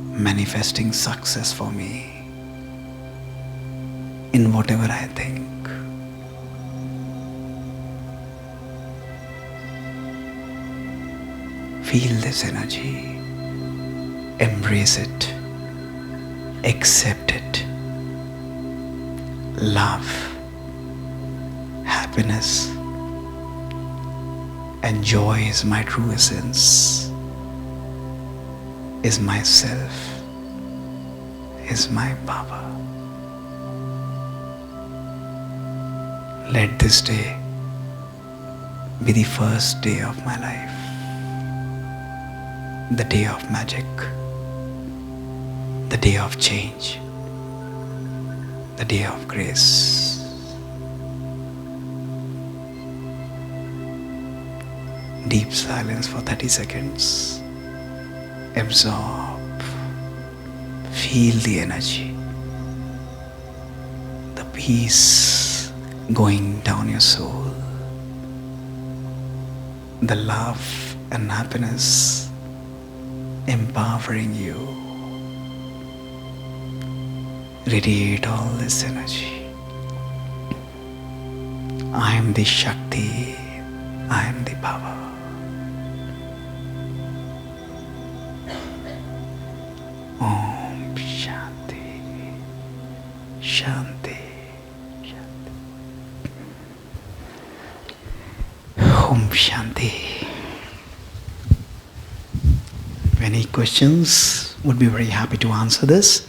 manifesting success for me in whatever I think. Feel this energy, embrace it, accept it. Love, happiness, and joy is my true essence, is myself, is my power. Let this day be the first day of my life, the day of magic, the day of change, the day of grace. Deep silence for 30 seconds. Absorb. Feel the energy, the peace going down your soul, the love and happiness empowering you. Radiate all this energy. I am the Shakti, I am the power. Om Shanti, Shanti, Shanti. Om Shanti. Any questions? Would be very happy to answer this.